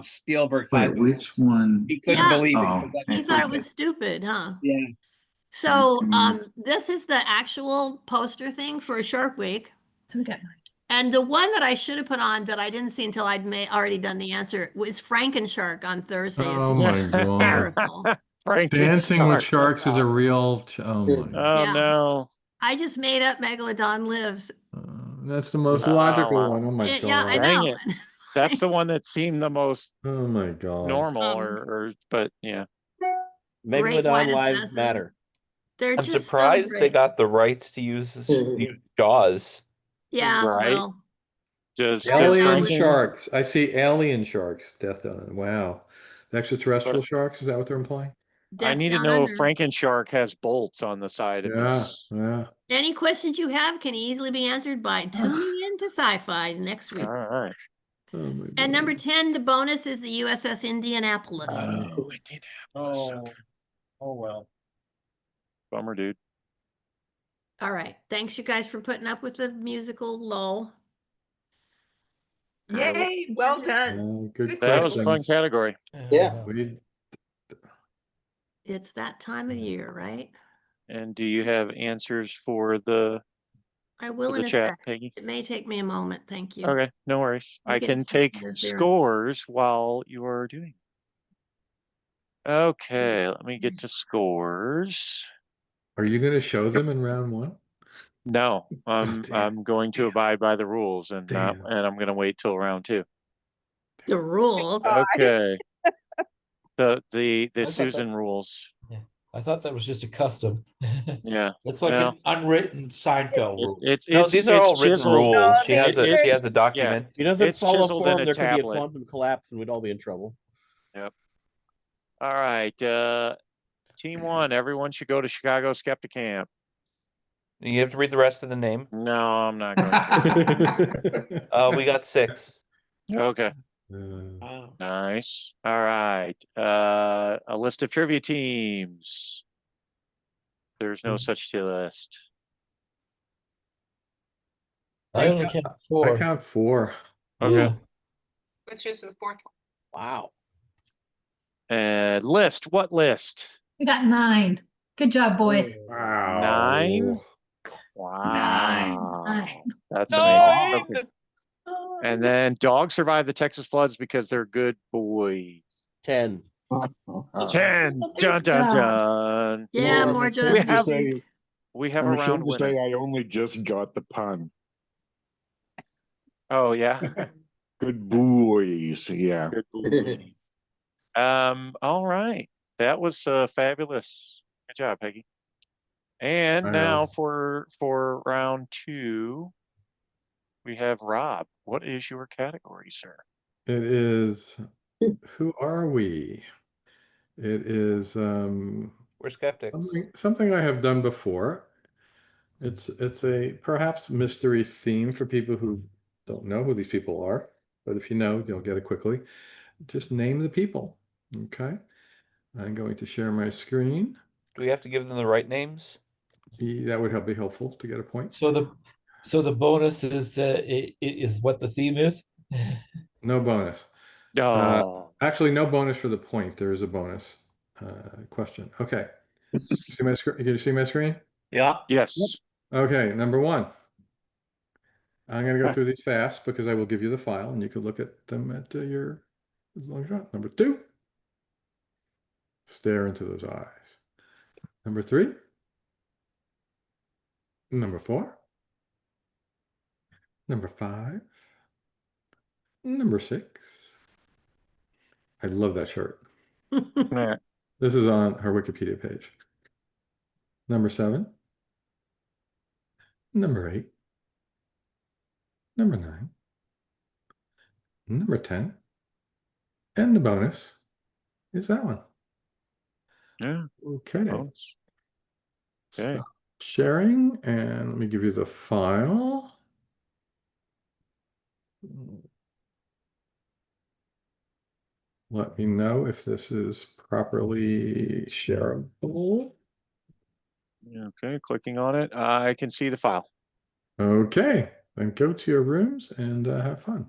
N: Spielberg
P: Wait,
N: thought
P: which one?
N: he couldn't
E: Yeah.
N: believe it.
P: Oh,
N: That's
E: He thought it
N: stupid.
E: was stupid, huh?
N: Yeah.
E: So,
P: Okay.
E: this is the actual poster thing for Shark Week.
I: So we got 9.
E: And the one that I should have put on that I didn't see until I'd already done the answer was Frankenshark on Thursday. It's
B: Oh my God.
E: hysterical.
B: Dancing with
C: Frankenstein.
B: Sharks is a real. Oh my.
C: Oh
E: Yeah.
C: no.
E: I just made up Megalodon Lives.
B: That's the most
C: Oh,
B: logical
C: wow.
B: one. Oh my
E: Yeah, I
B: God.
C: Dang
E: know.
C: it. That's the one that seemed the most
B: Oh my God.
C: normal, but yeah.
E: Great
A: Megalodon
E: white
A: lives
E: assassin.
A: matter.
E: They're
M: I'm
E: just so
M: surprised they
E: great.
M: got the rights to use Jaws.
E: Yeah,
C: Right.
E: well,
C: Does
B: Alien
C: Franken?
B: sharks. I see alien sharks. Death on it. Wow. The extraterrestrial sharks. Is that what they're implying?
C: I
E: Death
C: need to
E: Down
C: know if
E: Under.
C: Frankenshark has bolts on the side of
B: Yeah.
C: his.
B: Yeah.
E: Any questions you have can easily be answered by tuning in to Sci-Fi next week.
C: All right.
B: Oh my
E: And
B: God.
E: number 10, the bonus is the USS Indianapolis.
C: Oh,
J: Oh, oh well.
C: bummer, dude.
E: All right. Thanks, you guys, for putting up with the musical lull.
F: Yay, well done.
B: Good
C: That was a fun
B: questions.
C: category.
G: Yeah.
E: It's that time of year, right?
C: And do you have answers for the
E: I will
C: for
E: in
C: the
E: a
C: chat,
E: sec.
C: Peggy?
E: It may take me a moment. Thank you.
C: Okay, no worries.
E: I'm
C: I
E: getting
C: can
E: some
C: take
E: interference.
C: scores while you are doing. Okay, let me get to scores.
B: Are you going to show them in round one?
C: No,
B: damn.
C: I'm going to abide by the rules and not,
B: Damn.
C: and I'm going to wait till round 2.
E: The rules.
C: Okay. The
D: thought
C: Susan rules.
D: I thought that was just a custom.
C: Yeah.
O: It's like
C: Well,
O: an unwritten Seinfeld rule.
M: No, these are all written
C: chiseled.
M: rules. She has
C: It-
M: she
C: it's-
M: has a document.
A: If he doesn't
C: It's
A: follow
C: chiseled in
A: form,
C: a
A: there could be a
C: tablet.
A: quantum collapse and we'd all be in trouble.
C: Yep. All right. Team 1, everyone should go to Chicago Skeptic Camp.
M: You have to read the rest of the name.
C: No, I'm not going to.
M: We got 6.
C: Okay. Nice. All right. A list of trivia teams. There's no such list.
D: I only count 4.
B: I count 4.
C: Okay.
F: Which is the fourth one?
A: Wow.
C: And list. What list?
I: We got 9. Good job, boys.
B: Wow.
C: 9. Wow.
I: 9.
C: That's
M: 9.
C: amazing. Okay. And then dogs survived the Texas floods because they're good boys.
A: 10.
C: 10. Dun dun dun.
E: Yeah, more
C: We
E: judges.
C: have we have a
K: I'm
C: round
K: ashamed to say
C: winner.
K: I only just got the pun.
C: Oh yeah.
K: Good boys. Yeah.
C: Good boys. All right. That was fabulous. Good job, Peggy. And
B: I
C: now
B: know.
C: for round 2, we have Rob. What is your category, sir?
B: It is. Who are we? It is
M: We're skeptics.
B: something I have done before. It's a perhaps mystery theme for people who don't know who these people are, but if you know, you'll get it quickly. Just name the people. Okay. I'm going to share my screen.
M: Do we have to give them the right names?
B: That would be helpful to get a point.
D: So the bonus is what the theme is.
B: No bonus.
C: Oh.
B: Actually, no bonus for the point. There is a bonus question. Okay. See my screen? Can you see my screen?
O: Yeah.
C: Yes.
B: Okay. Number 1. I'm going to go through these fast because I will give you the file and you can look at them at your as long as you want. Number 2. Stare into those eyes. Number 3. Number 4. Number 5. Number 6. I love that shirt.
C: Yeah.
B: This is on her Wikipedia page. Number 7. Number 8. Number 9. Number 10. And the bonus is that one.
C: Yeah.
B: Okay.
C: Bonus. Okay.
B: Stop sharing and let me give you the file. Let me know if this is properly shareable.
C: Okay, clicking on it. I can see the file.
B: Okay, then go to your rooms and have fun.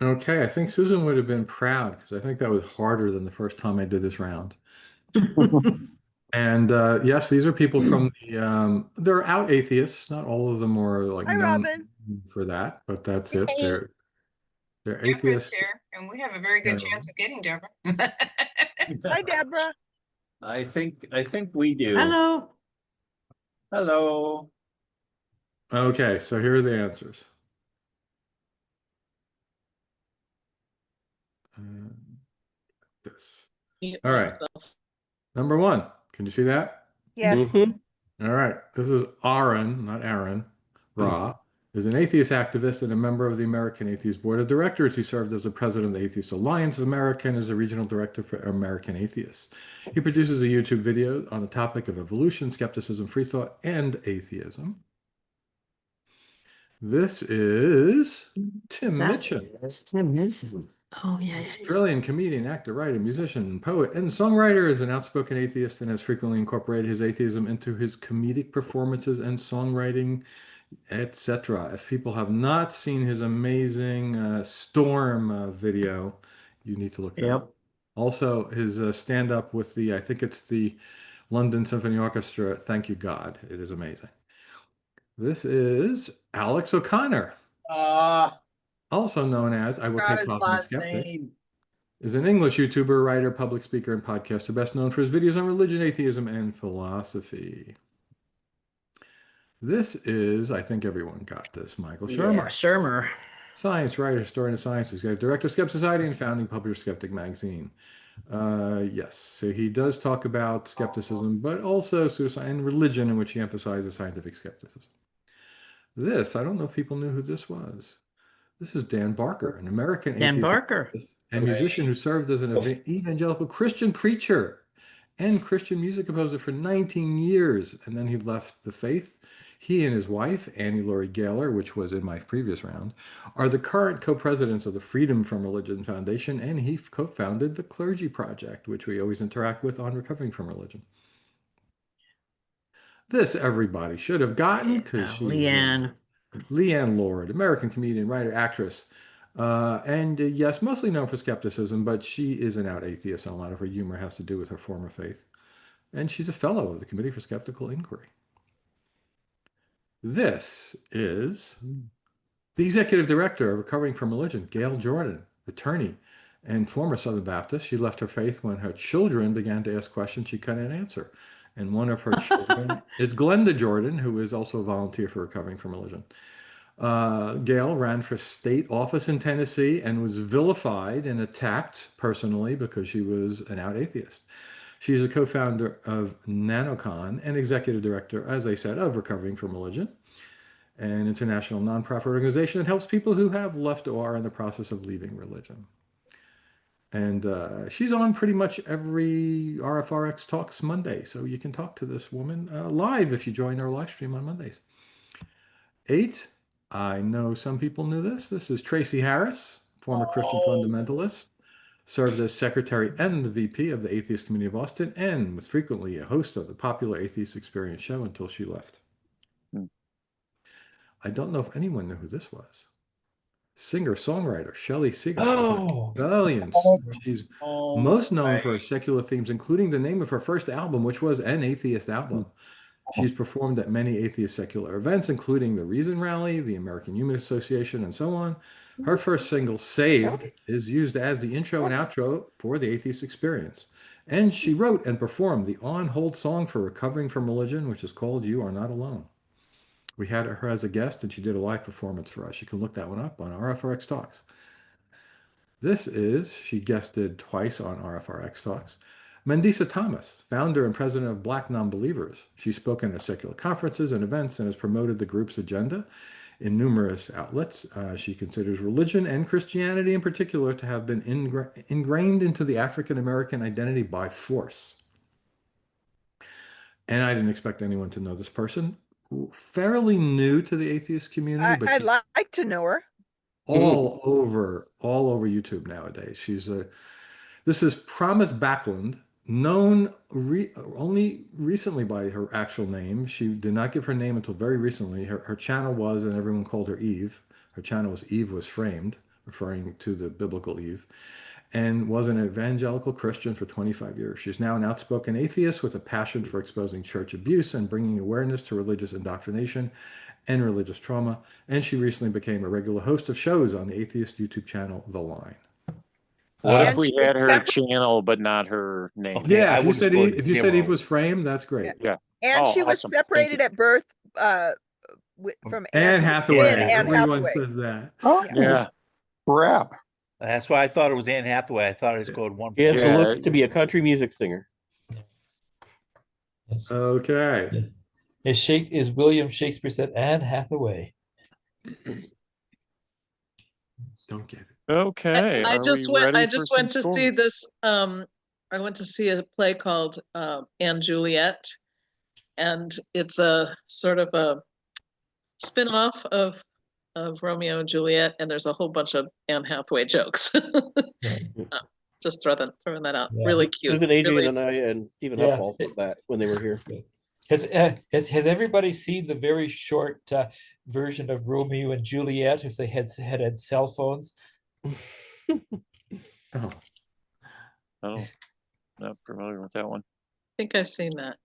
B: Okay, I think Susan would have been proud because I think that was harder than the first time I did this round. And yes, these are people from the they're out atheists. Not all of them are like
P: Hi,
B: known
P: Robin.
B: for that, but that's it.
Q: Hey.
B: They're
Q: Deborah's
B: atheists.
Q: here, and we have a very good
B: generally.
Q: chance of getting Deborah.
P: Hi, Deborah.
J: I think we do.
E: Hello.
J: Hello.
B: Okay, so here are the answers. This. All right. Number one. Can you see that?
P: Yes.
B: All right. This is Aaron, not Aaron. Ra is an atheist activist and a member of the American Atheist Board of Directors. He served as the president of the Atheist Alliance of America and as the regional director for American Atheists. He produces a YouTube video on the topic of evolution, skepticism, free thought, and atheism. This is Tim Mitchell.
E: Tim Mitchell. Oh, yeah.
B: Australian comedian, actor, writer, musician, poet, and songwriter, is an outspoken atheist and has frequently incorporated his atheism into his comedic performances and songwriting, etc. If people have not seen his amazing Storm video, you need to look that up. Also, his stand-up with I think it's the London Symphony Orchestra, Thank You God. It is amazing. This is Alex O'Connor. Also known as I Will
J: Forgot
B: Take
J: his
B: Cosmic
J: last
B: Skeptic,
J: name.
B: is an English YouTuber, writer, public speaker, and podcaster, best known for his videos on religion, atheism, and philosophy. This is, I think everyone got this, Michael Shermer.
E: Yeah, Shermer.
B: Science writer, historian of science, he's got director of Skeptic Society and founding publisher Skeptic Magazine. Yes, so he does talk about skepticism, but also suicide and religion, in which he emphasizes scientific skepticism. This, I don't know if people knew who this was. This is Dan Barker, an American
E: Dan
B: atheist
E: Barker.
B: and musician who served as an evangelical Christian preacher and Christian music composer for 19 years. And then he left the faith. He and his wife, Annie Laurie Gaylor, which was in my previous round, are the current co-presidents of the Freedom from Religion Foundation, and he co-founded the Clergy Project, which we always interact with on Recovering from Religion. This everybody should have gotten because she's Leanne Lord, American comedian, writer, actress, and yes, mostly known for skepticism, but she is an out atheist, and a lot of her humor has to do with her former faith. And she's a fellow of the Committee for Skeptical Inquiry. This is the executive director of Recovering from Religion, Gail Jordan, attorney and former Southern Baptist. She left her faith when her children began to ask questions she couldn't answer. And one of her children is Glenda Jordan, who is also a volunteer for Recovering from Religion. Gail ran for state office in Tennessee and was vilified and attacked personally because she was an out atheist. She's a co-founder of NanoCon and executive director, as I said, of Recovering from Religion, an international nonprofit organization that helps people who have left or are in the process of leaving religion. And she's on pretty much every RFRX Talks Monday. So you can talk to this woman live if you join our live stream on Mondays. 8, I know some people knew this. This is Tracy Harris, former Christian fundamentalist, served as secretary and the VP of the Atheist Community of Austin, and was frequently a host of the popular Atheist Experience show until she left. I don't know if anyone knew who this was. Singer-songwriter Shelley Segal.
O: Oh,
B: Valiance. She's most known for her secular themes, including the name of her first album, which was an atheist album. She's performed at many atheist secular events, including the Reason Rally, the American Human Association, and so on. Her first single, Saved, is used as the intro and outro for the Atheist Experience. And she wrote and performed the on-hold song for Recovering from Religion, which is called You Are Not Alone. We had her as a guest, and she did a live performance for us. You can look that one up on RFRX Talks. She guested twice on RFRX Talks. Mandisa Thomas, founder and president of Black Nonbelievers. She's spoken at secular conferences and events and has promoted the group's agenda in numerous outlets. She considers religion and Christianity in particular to have been ingrained into the African American identity by force. And I didn't expect anyone to know this person. Fairly new to the atheist community, but
P: I'd like to know her.
B: all over YouTube nowadays. This is Promise Backlund, known only recently by her actual name. She did not give her name until very recently. Her channel was, and everyone called her Eve. Her channel was Eve Was Framed, referring to the biblical Eve, and was an evangelical Christian for 25 years. She's now an outspoken atheist with a passion for exposing church abuse and bringing awareness to religious indoctrination and religious trauma. And she recently became a regular host of shows on the atheist YouTube channel, The Line.
C: What if
P: And
C: we
P: she was
C: had her
P: separate-
C: channel but not her name?
M: Okay,
B: Yeah,
M: I
B: if you
M: would've
B: said
M: scored
B: if you said Eve
M: zero.
B: was framed, that's great.
C: Yeah.
P: And
C: Oh,
P: she was
C: awesome. Thank
P: separated
C: you.
P: at birth from
B: Anne Hathaway.
P: Anne
B: Everyone
P: Hathaway.
B: says that.
K: Oh,
C: Yeah.
K: crap.
O: That's why I thought it was Anne Hathaway. I thought I scored 1
A: He has
O: point.
A: the
C: Yeah.
A: looks to be a country music singer.
D: Yes.
B: Okay.
D: Is William Shakespeare said Anne Hathaway.
B: Don't get it.
C: Okay.
R: I
C: Are
R: just
C: we
R: went.
C: ready
R: I
C: for
R: just
C: some
R: went to see
C: scores?
R: this. I went to see a play called Anne Juliet, and it's a sort of a spin-off of Romeo and Juliet, and there's a whole bunch of Anne Hathaway jokes. Just throwing that out.
D: Yeah.
R: Really cute.
A: Susan, Adrian,
R: Really.
A: and I, and Stephen
D: Yeah.
A: Upall said that when they were here.
D: Has everybody seen the very short version of Romeo and Juliet if they had cell phones?
B: Oh.
C: Oh, not familiar with that one.
R: I think I've seen that.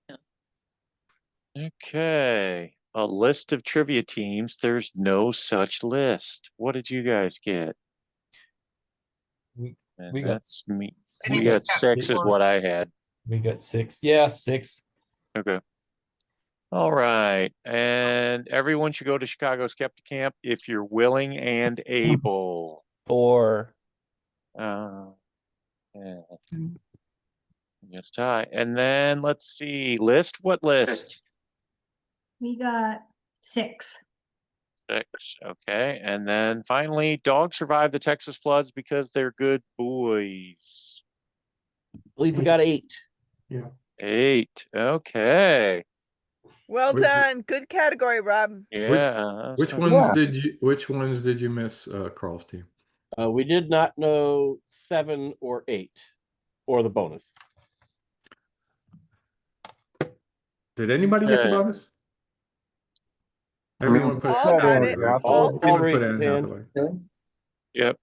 R: Yeah.
C: Okay. A list of trivia teams. There's no such list. What did you guys get? And
D: We got
C: that's me.
D: we
C: We
D: got
C: got 6 is what I had.
D: We got 6. Yeah, 6.
C: Okay. All right. And everyone should go to Chicago Skeptic Camp if you're willing and able.
M: 4.
C: Yeah. Get a tie. And then let's see. List? What list?
I: We got 6.
C: 6. Okay. And then finally, dogs survived the Texas floods because they're good boys.
A: I believe we got 8.
B: Yeah.
C: 8. Okay.
P: Well
B: Which-
P: done. Good category, Rob.
C: Yeah.
B: Which
C: that's
B: ones
C: fun.
B: which ones did you miss, Carl's team?
A: We did not know 7 or 8, or the bonus.
B: Did anybody get the
C: Okay.
B: bonus? Everyone put
P: All got it.
A: All
B: everyone
A: raised
B: put
A: his
B: Anne
A: hand.
B: Hathaway.
C: Yep.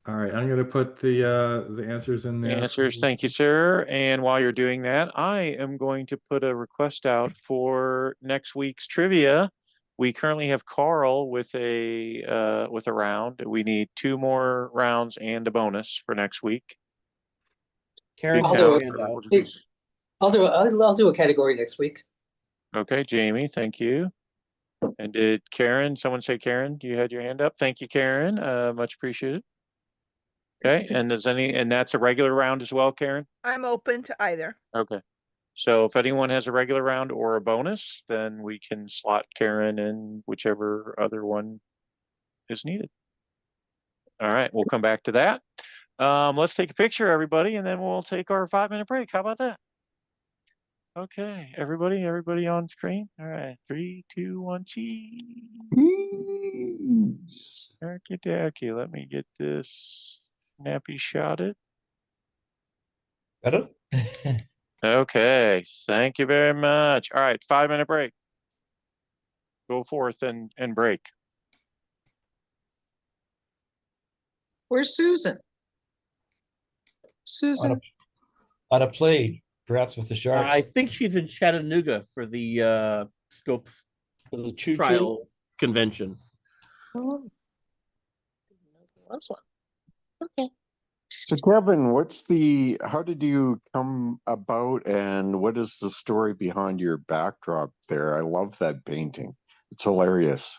B: All right, I'm gonna put the answers in there.
C: Answers. Thank you, sir. And while you're doing that, I am going to put a request out for next week's trivia. We currently have Karl with a round. We need 2 more rounds and a bonus for next week.
A: Karen,
G: I'll do it. I'll do a category next week.
C: Okay, Jamie, thank you. And did Karen, someone say Karen, you had your hand up? Thank you, Karen. Much appreciated. Okay, and that's a regular round as well, Karen?
P: I'm open to either.
C: Okay. So if anyone has a regular round or a bonus, then we can slot Karen in whichever other one is needed. All right, we'll come back to that. Let's take a picture, everybody, and then we'll take our 5-minute break. How about that? Okay, everybody on screen. All right, 3, 2, 1, cheese. Okie dokie. Let me get this snappy shotted.
D: Better?
C: Okay, thank you very much. All right, 5-minute break. Go forth and break.
R: Where's Susan? Susan.
D: On a plane, perhaps with the sharks.
A: I think she's in Chattanooga for the Scopes
O: For the choo-choo?
A: trial convention.
R: Oh. That's one. Okay.
K: So Kevin, how did you come about and what is the story behind your backdrop there? I love that painting. It's hilarious.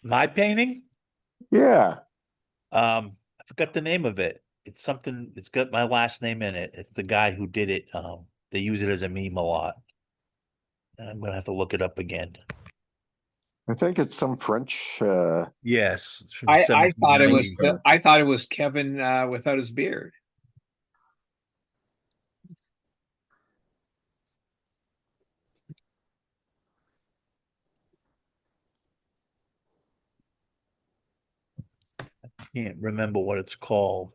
O: My painting?
K: Yeah.
O: I forgot the name of it. It's something, it's got my last name in it. It's the guy who did it. They use it as a meme a lot. And I'm gonna have to look it up again.
K: I think it's some French
O: Yes. It's from
N: I thought it was
O: 1790.
N: Kevin without his beard.
O: Can't remember what it's called.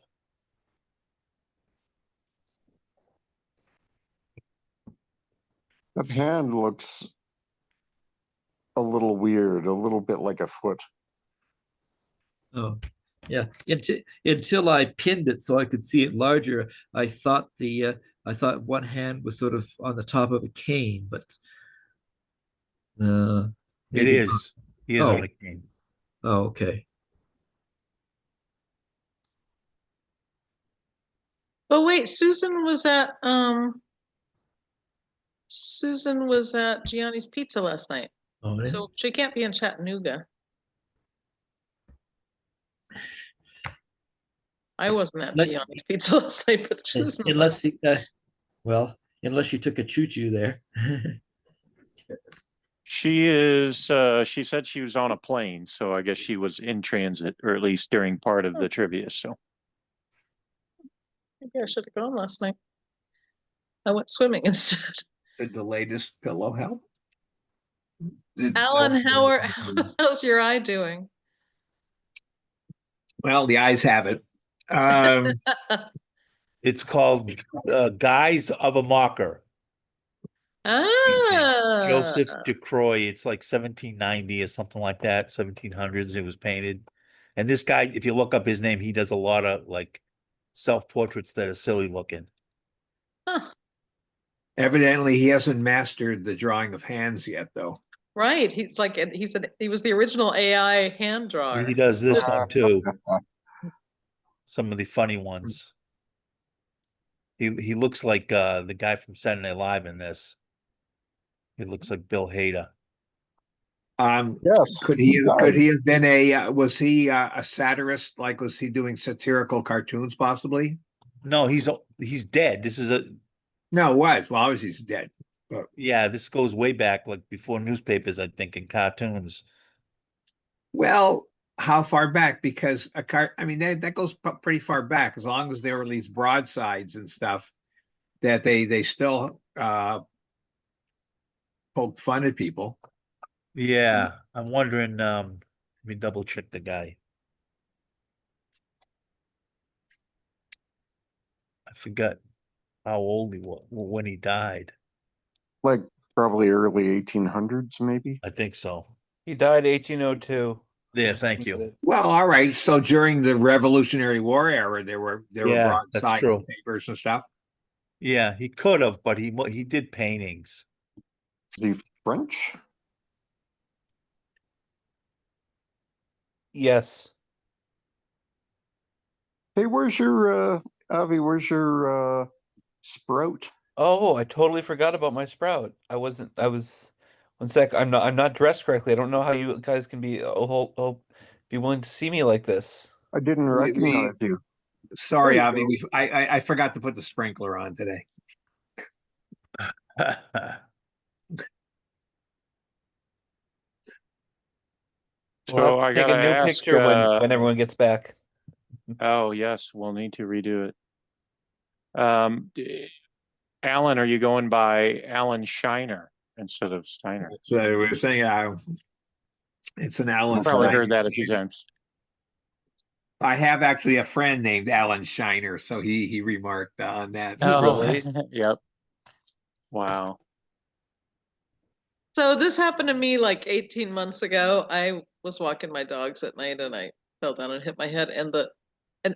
K: that hand looks a little weird, a little bit like a foot.
D: Oh, Yeah, until I pinned it so I could see it larger, I thought one hand was sort of on the top of a cane, but
O: It
D: maybe
O: is. He is
D: oh.
O: on a cane.
D: Oh, okay.
R: But wait, Susan was at Gianni's Pizza last night.
D: Oh, yeah.
R: So she can't be in Chattanooga. I wasn't at
D: Let-
R: Gianni's Pizza last night, but Susan was.
D: Unless you took a choo-choo there.
C: She said she was on a plane, so I guess she was in transit, or at least during part of the trivia, so.
R: Maybe I should have gone last night. I went swimming instead.
N: Did the latest pillow help?
R: Alan, how's your eye doing?
N: Well, the eyes have it.
O: It's called Guise of a Mocker. Joseph
R: Ah,
O: DeCroix. It's like 1790 or something like that, 1700s. It was painted. And this guy, if you look up his name, he does a lot of like self-portraits that are silly looking.
R: huh.
N: Evidently, he hasn't mastered the drawing of hands yet, though.
R: Right. He said he was the original AI hand drawer.
O: He does this one too. Some of the funny ones. He looks like the guy from Saturday Night Live in this. He looks like Bill Hader.
K: Yes.
N: Could he have been was he a satirist? Like, was he doing satirical cartoons possibly?
O: No, he's dead. This is
N: No, was. Well, obviously he's dead. But
O: yeah, this goes way back, like before newspapers, I think, and cartoons.
N: well, how far back? Because I mean, that goes pretty far back. As long as there were at least broadsides and stuff, that they still poked fun at people.
O: Yeah, I'm wondering. Let me double check the guy. I forgot how old he was when he died.
K: Like probably early 1800s, maybe.
O: I think so.
M: He died 1802.
O: Yeah, thank you.
N: Well, all right. So during the Revolutionary War era, there were
O: Yeah, that's
N: broadside
O: true.
N: papers and stuff.
O: Yeah, he could have, but he did paintings.
K: The French?
M: Yes.
K: Hey, where's your Avi? Where's your sprout?
M: Oh, I totally forgot about my sprout. I was 1 sec. I'm not dressed correctly. I don't know how you guys can be be willing to see me like this.
K: I didn't recognize you.
N: Sorry,
K: There you
N: Avi.
K: go.
N: I forgot to put the sprinkler on today.
C: So I
M: take a
C: gotta
M: new
C: ask,
M: picture when everyone gets back.
C: oh yes, we'll need to redo it. Alan, are you going by Alan Shiner instead of Steiner?
N: So we were saying it's an Alan.
C: Probably
N: Steiner.
C: heard that a few times.
N: I have actually a friend named Alan Shiner, so he remarked on that.
C: Oh, really? Yep. Wow.
R: So this happened to me like 18 months ago. I was walking my dogs at night and I fell down and hit my head, and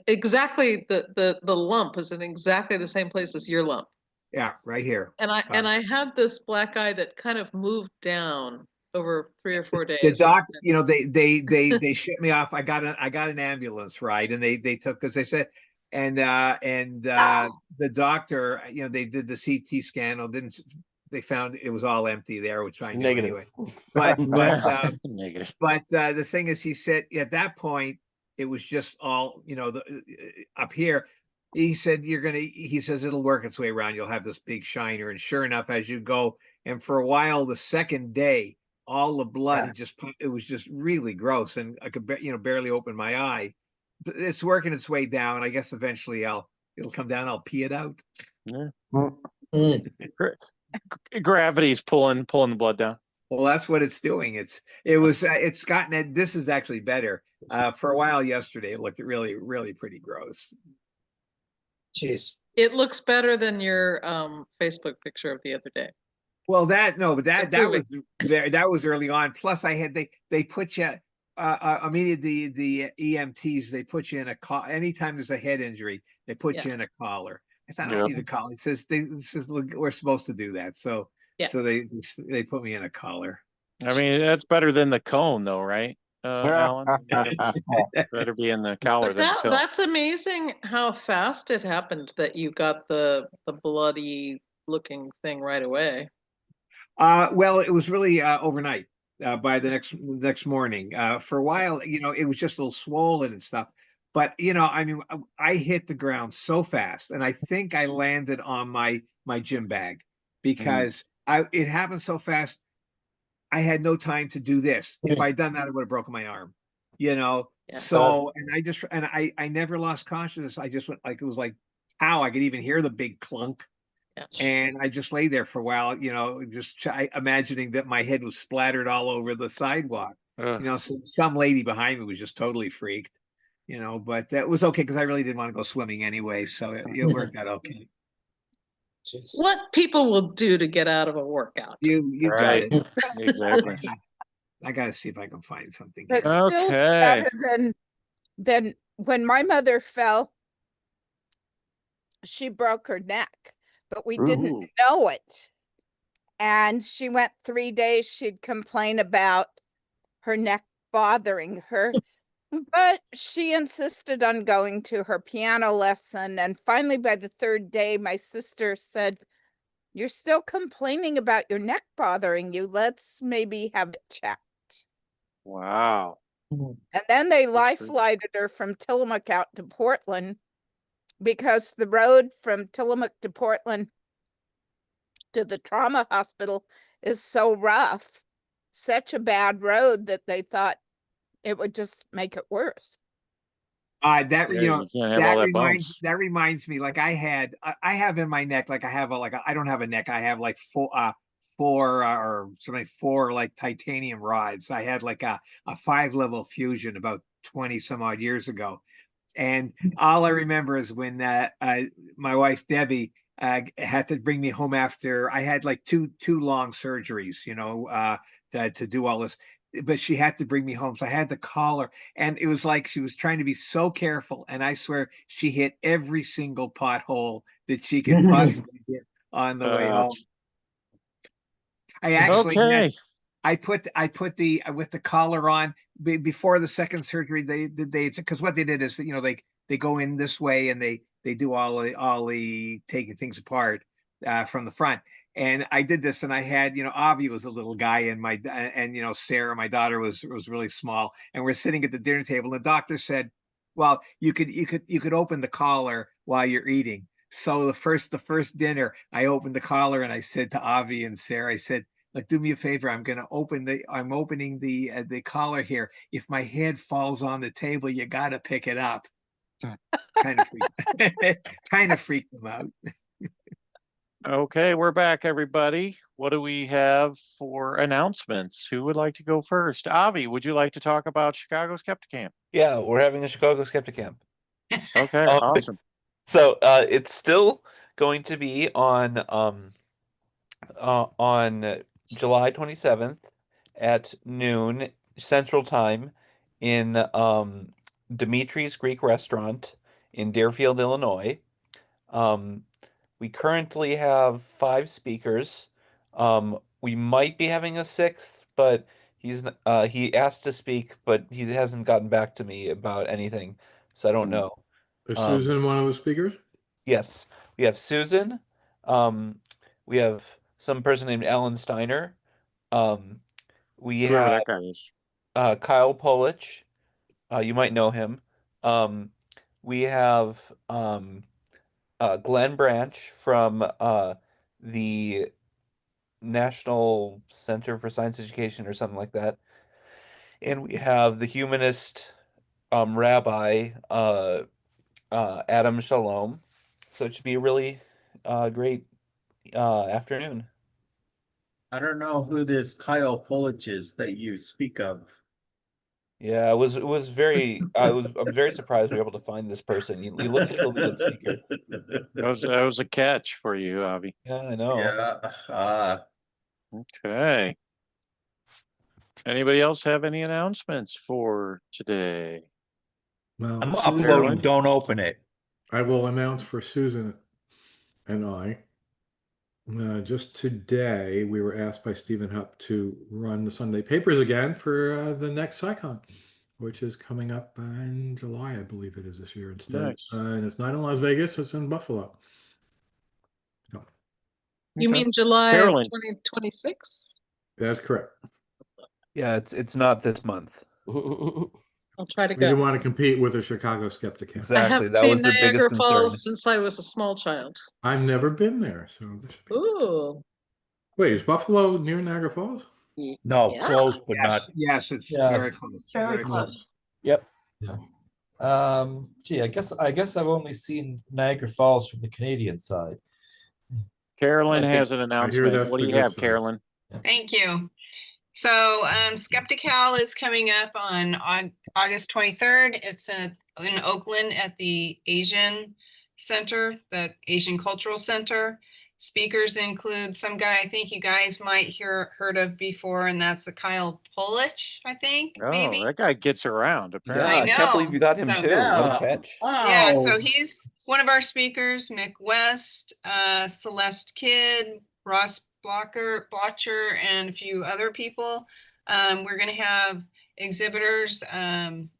R: exactly the lump is in exactly the same place as your lump.
N: Yeah, right here.
R: And I had this black eye that kind of moved down over 3 or 4 days.
N: The doc, they shipped me off. I got an ambulance ride, and they took, because they said, and the doctor, they did the CT scan. They found it was all empty there, which I knew
A: Negative.
N: anyway. But
C: Negative.
N: But the thing is, he said at that point it was just all up here. He said he says it'll work its way around. You'll have this big shiner, and sure enough, as you go, and for a while, the second day, all the blood it was just really gross, and I could barely open my eye. It's working its way down. I guess eventually it'll come down. I'll pee it out.
C: Yeah. Gravity's pulling the blood down.
N: Well, that's what it's doing. It's gotten this is actually better. For a while yesterday, it looked really, really pretty gross.
G: Jeez.
R: It looks better than your Facebook picture of the other day.
N: Well, that was early on. Plus, they put you immediately the EMTs, they put you in a anytime there's a head injury, they put you in a collar. I said, I don't
C: Yep.
N: need a collar. It says look, we're supposed to do that. So
R: Yeah.
N: so they put me in a collar.
C: I mean, that's better than the cone, though, right, Alan? Better be in the collar
R: But
C: than the cone.
R: that's amazing how fast it happened that you got the bloody looking thing right away.
N: Well, it was really overnight. By the next morning, for a while, it was just a little swollen and stuff. But I mean, I hit the ground so fast, and I think I landed on my gym bag because it happened so fast. I had no time to do this. If I'd done that, I would have broken my arm. So and I never lost consciousness. I just went like it was like how I could even hear the big clunk.
R: Yeah.
N: And I just lay there for a while, just imagining that my head was splattered all over the sidewalk. Some lady behind me was just totally freaked, but that was okay because I really didn't want to go swimming anyway. So it worked out okay.
R: What people will do to get out of a workout.
N: You got
C: Right.
N: it.
C: Exactly.
N: I got to see if I can find something.
P: But
N: here.
P: still
C: Okay.
P: better than when my mother fell, she broke her neck, but we didn't
K: Ooh.
P: know it. And she went 3 days, she'd complain about her neck bothering her. But she insisted on going to her piano lesson. And finally, by the 3rd day, my sister said, "You're still complaining about your neck bothering you. Let's maybe have it checked."
C: Wow.
P: And then they life-flighted her from Tillamook out to Portland because the road from Tillamook to Portland to the trauma hospital is so rough, such a bad road that they thought it would just make it worse.
N: That
C: Yeah, you can't have all that bones.
N: that reminds me, like I have in my neck, like I have I don't have a neck, I have like four or something, 4 like titanium rods. I had like a 5-level fusion about 20 some odd years ago, and all I remember is when my wife Debbie had to bring me home after I had like two long surgeries, to do all this. But she had to bring me home, so I had to call her, and it was like she was trying to be so careful. And I swear she hit every single pothole that she could possibly hit on the way home. I actually
C: Okay.
N: I put the with the collar on before the second surgery. They because what they did is they go in this way and they do all the taking things apart from the front. And I did this, and I had Avi was a little guy, and Sarah, my daughter, was really small, and we're sitting at the dinner table. And the doctor said, "Well, you could open the collar while you're eating." So the first dinner, I opened the collar and I said to Avi and Sarah, I said, "Look, do me a favor. I'm opening the collar here. If my head falls on the table, you got to pick it up." Kind of freaked them out.
C: Okay, we're back, everybody. What do we have for announcements? Who would like to go first? Avi, would you like to talk about Chicago Skeptic Camp?
M: Yeah, we're having a Chicago Skeptic Camp.
C: Okay, awesome.
M: So it's still going to be on July 27th at noon Central Time in Dimitri's Greek Restaurant in Deerfield, Illinois. We currently have 5 speakers. We might be having a 6th, but he asked to speak, but he hasn't gotten back to me about anything, so I don't know.
B: Is Susan one of the speakers?
M: Yes, we have Susan. We have some person named Alan Steiner. We
C: Whoever
M: have
C: that guy is.
M: Kyle Polich. You might know him. We have Glenn Branch from the National Center for Science Education or something like that. And we have the humanist rabbi Adam Shalom. So it should be a really great afternoon.
J: I don't know who this Kyle Polich is that you speak of.
M: Yeah, I'm very surprised we were able to find this person. He looks like he'll be a good speaker.
C: That was a catch for you, Avi.
M: Yeah, I know.
J: Yeah.
C: Okay. Anybody else have any announcements for today?
B: Well,
O: I'm
B: Susan-
O: uploading, don't open it.
B: I will announce for Susan and I. Just today, we were asked by Stephen Hupp to run the Sunday papers again for the next SciCon, which is coming up in July, I believe it is this year instead.
C: Nice.
B: And it's not in Las Vegas, it's in Buffalo. So,
R: You
C: Okay.
R: mean July
C: Carolyn.
R: 2026?
B: that's correct.
M: Yeah, it's not this month.
R: I'll try to
B: We didn't
R: go.
B: want to compete with a Chicago Skeptic.
R: I
M: Exactly.
R: haven't
M: That
R: seen
M: was the
R: Niagara
M: biggest concern.
R: Falls since I was a small child.
B: I've never been there, so this should be...
R: Ooh.
B: Wait, is Buffalo near Niagara Falls?
O: No,
R: Yeah.
O: close, but
N: Yes,
O: not.
N: yes, it's
D: Yeah.
N: very close,
I: Very
N: very
I: close.
N: close.
A: Yep.
D: Yeah. Gee, I guess I've only seen Niagara Falls from the Canadian side.
C: Carolyn
G: I think-
C: has an announcement.
B: that's
C: What do
B: the
C: you
B: good
C: have,
B: side.
C: Carolyn?
Q: Thank you. So Skeptical is coming up on August 23rd. It's in Oakland at the Asian Center, the Asian Cultural Center. Speakers include some guy I think you guys might heard of before, and that's the Kyle Polich, I think,
C: Oh,
Q: maybe.
C: that guy gets around,
M: Yeah,
C: apparently.
Q: I
M: I can't believe
Q: know.
M: you got him
Q: So-
M: too. What a
N: Yeah.
M: catch.
Q: Yeah, so
N: Wow.
Q: he's one of our speakers, Mick West, Celeste Kidd, Ross Blotcher, and a few other people. We're gonna have exhibitors.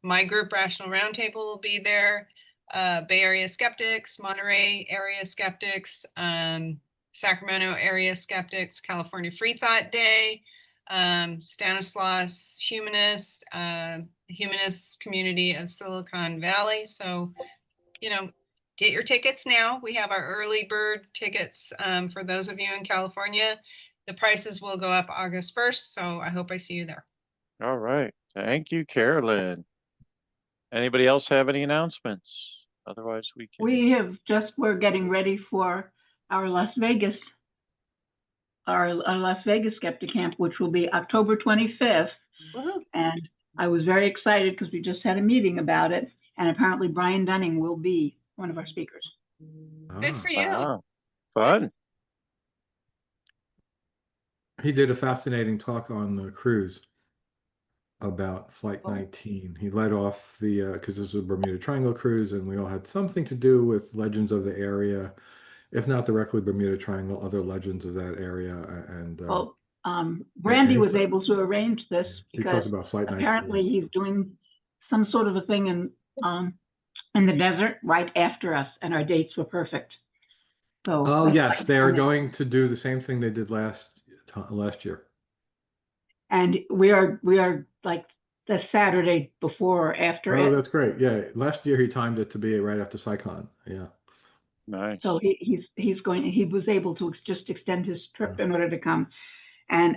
Q: My group, Rational Roundtable, will be there. Bay Area Skeptics, Monterey Area Skeptics, Sacramento Area Skeptics, California Free Thought Day, Stanislaus Humanist, Humanist Community of Silicon Valley. So, get your tickets now. We have our early bird tickets for those of you in California. The prices will go up August 1st, so I hope I see you there.
C: All right. Thank you, Carolyn. Anybody else have any announcements? Otherwise, we can.
I: We're getting ready for our Las Vegas Skeptic Camp, which will be October 25th.
Q: Woohoo.
I: And I was very excited because we just had a meeting about it. And apparently Brian Dunning will be one of our speakers.
Q: Good for you.
C: Wow. Fun.
B: He did a fascinating talk on the cruise about Flight 19. He led off the, because this was a Bermuda Triangle cruise, and we all had something to do with legends of the area, if not directly Bermuda Triangle, other legends of that area. And
I: Brandy
B: and
I: was able to arrange this
B: he
I: because
B: talked about Flight 19.
I: apparently he's doing some sort of a thing in the desert right after us, and our dates were perfect. So
B: Oh
I: that's
B: yes,
I: like
B: they are
I: funny.
B: going to do the same thing they did last year.
I: And we are like the Saturday before or after
B: Oh,
I: it.
B: that's great. Yeah, last year he timed it to be right after SciCon. Yeah.
C: Nice.
I: So he was able to just extend his trip in order to come, and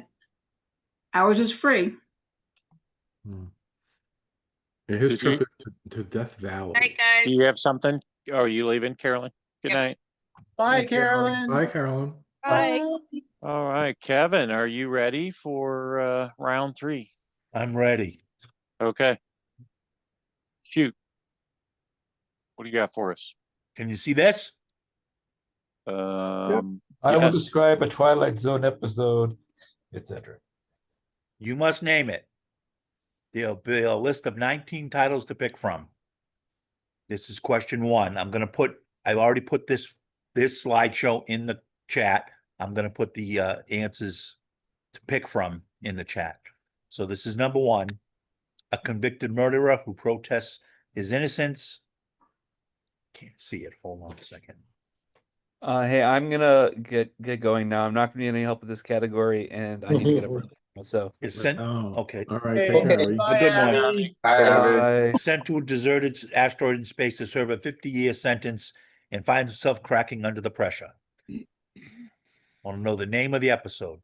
I: ours is free.
B: Yeah, his
C: Did
B: trip
C: you-
B: is to Death Valley.
Q: Night, guys.
C: Do you have something? Oh, are you leaving, Carolyn? Good
Q: Yep.
C: night.
J: Bye, Carolyn.
B: Bye, Carolyn.
Q: Bye.
C: All right, Kevin, are you ready for round 3?
O: I'm ready.
C: Okay. Shoot. What do you got for us?
O: Can you see this?
D: I will
C: Yes.
D: describe a Twilight Zone episode, etc.
O: You must name it. There'll be a list of 19 titles to pick from. This is question 1. I've already put this slideshow in the chat. I'm going to put the answers to pick from in the chat. So this is number 1. A convicted murderer who protests his innocence. Can't see it. Hold on a second.
M: Hey, I'm gonna get going now. I'm not gonna need any help with this category, and I need to get up early. So
O: It's sent.
B: Oh,
O: Okay.
B: all right. Take care, Abby.
O: A good one.
M: bye.
O: Sent to a deserted asteroid in space to serve a 50-year sentence and finds himself cracking under the pressure. Want to know the name of the episode?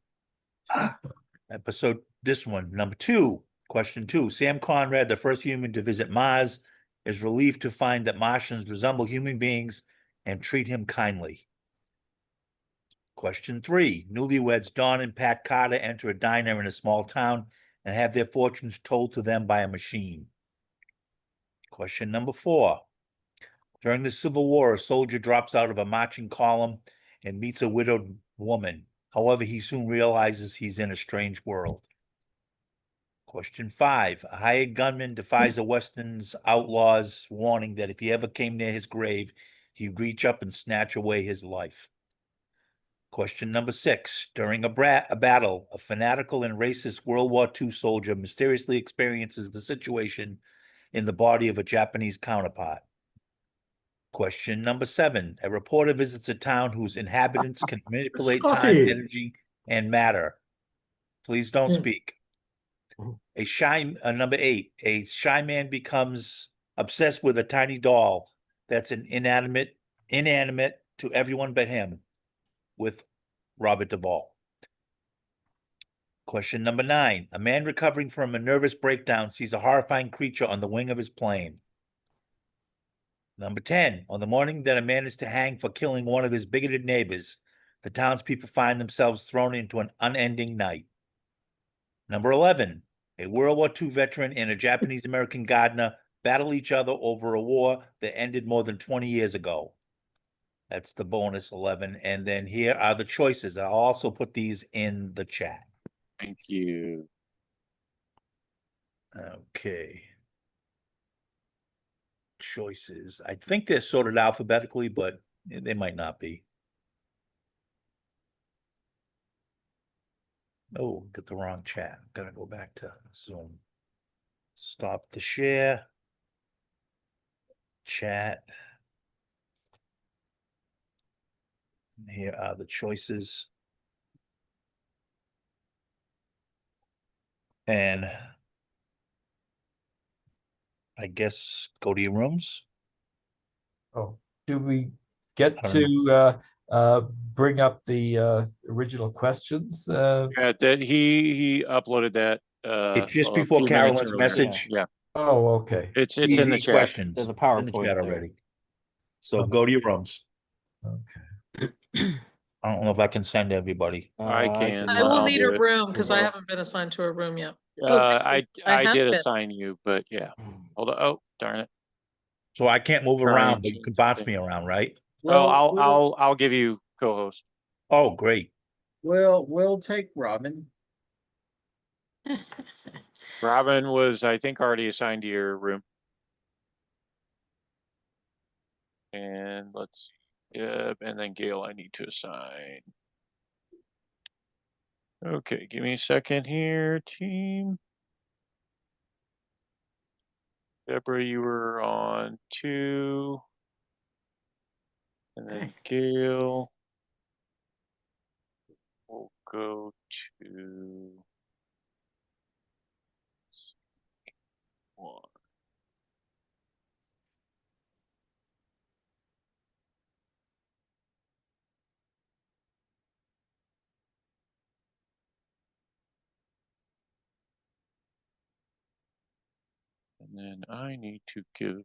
O: Episode, this one, number 2, question 2. Sam Conrad, the first human to visit Mars, is relieved to find that Martians resemble human beings and treat him kindly. Question 3. Newlyweds Don and Pat Carter enter a diner in a small town and have their fortunes told to them by a machine. Question number 4. During the Civil War, a soldier drops out of a marching column and meets a widowed woman. However, he soon realizes he's in a strange world. Question 5. A hired gunman defies a Weston's outlaw's warning that if he ever came near his grave, he'd reach up and snatch away his life. Question number 6. During a battle, a fanatical and racist World War II soldier mysteriously experiences the situation in the body of a Japanese counterpart. Question number 7. A reporter visits a town whose inhabitants can manipulate time,
B: Scotty.
O: energy, and matter. Please don't speak. Number 8. A shy man becomes obsessed with a tiny doll that's an inanimate to everyone but him, with Robert Duvall. Question number 9. A man recovering from a nervous breakdown sees a horrifying creature on the wing of his plane. Number 10. On the morning that a man is to hang for killing one of his bigoted neighbors, the townspeople find themselves thrown into an unending night. Number 11. A World War II veteran and a Japanese-American gardener battle each other over a war that ended more than 20 years ago. That's the bonus 11. And then here are the choices. I'll also put these in the chat.
C: Thank you.
O: Okay. Choices. I think they're sorted alphabetically, but they might not be. Oh, got the wrong chat. I'm gonna go back to Zoom. Stop the share. Chat. And here are the choices. And I guess go to your rooms.
D: Oh, do we get
O: I don't
D: to bring up the original questions?
C: Yeah, that he uploaded that
O: It's just
C: a
O: before
C: few minutes
O: Carolyn's
C: earlier.
O: message.
C: Yeah.
D: Oh, okay.
C: It's in the
O: Easy
C: chat.
O: questions.
A: There's a
O: In the
A: PowerPoint
O: chat
A: there.
O: already. So go to your rooms.
D: Okay.
O: I don't know if I can send everybody.
C: I can.
R: I will
C: I'll
R: need
C: do
R: a
C: it.
R: room because I haven't been assigned to a room yet.
C: I
R: have
C: did
R: been.
C: assign you, but yeah. Hold on. Oh, darn it.
O: So I can't move
C: Trying
O: around, but you
C: to-
O: can bounce me around, right?
C: Oh, I'll give you co-host.
O: Oh, great.
J: We'll take Robin.
C: Robin was, I think, already assigned to your room. And let's see. Yep, and then Gail I need to assign. Okay, give me a second here, team. Deborah, you were on 2. And then Gail will go to 1. And then I need to give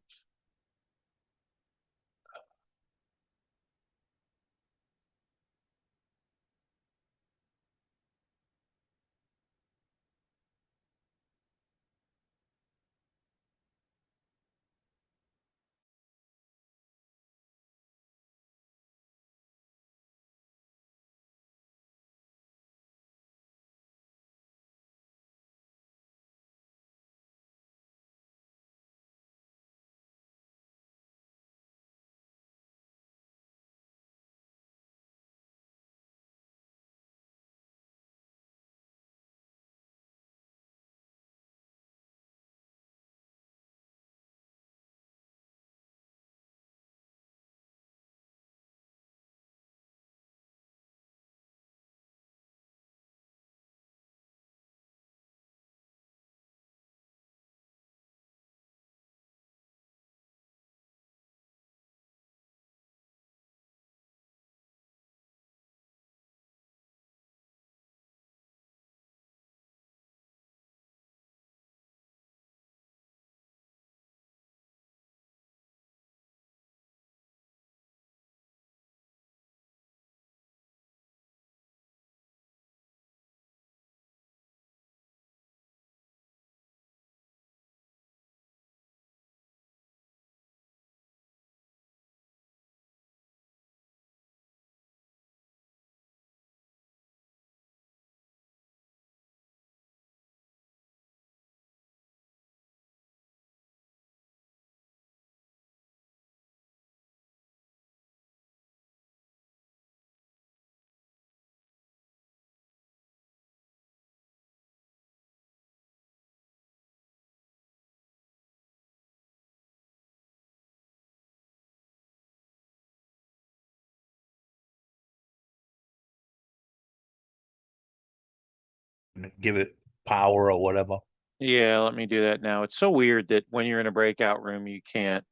O: and give it power or whatever.
C: Yeah, let me do that now. It's so weird that when you're in a breakout room, you can't.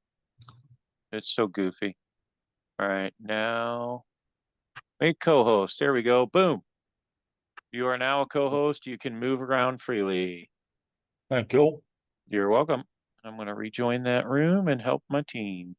C: It's so goofy. All right, now make co-host. There we go. Boom. You are now a co-host. You can move around freely.
O: Thank you.
C: You're welcome. I'm going to rejoin that room and help my team.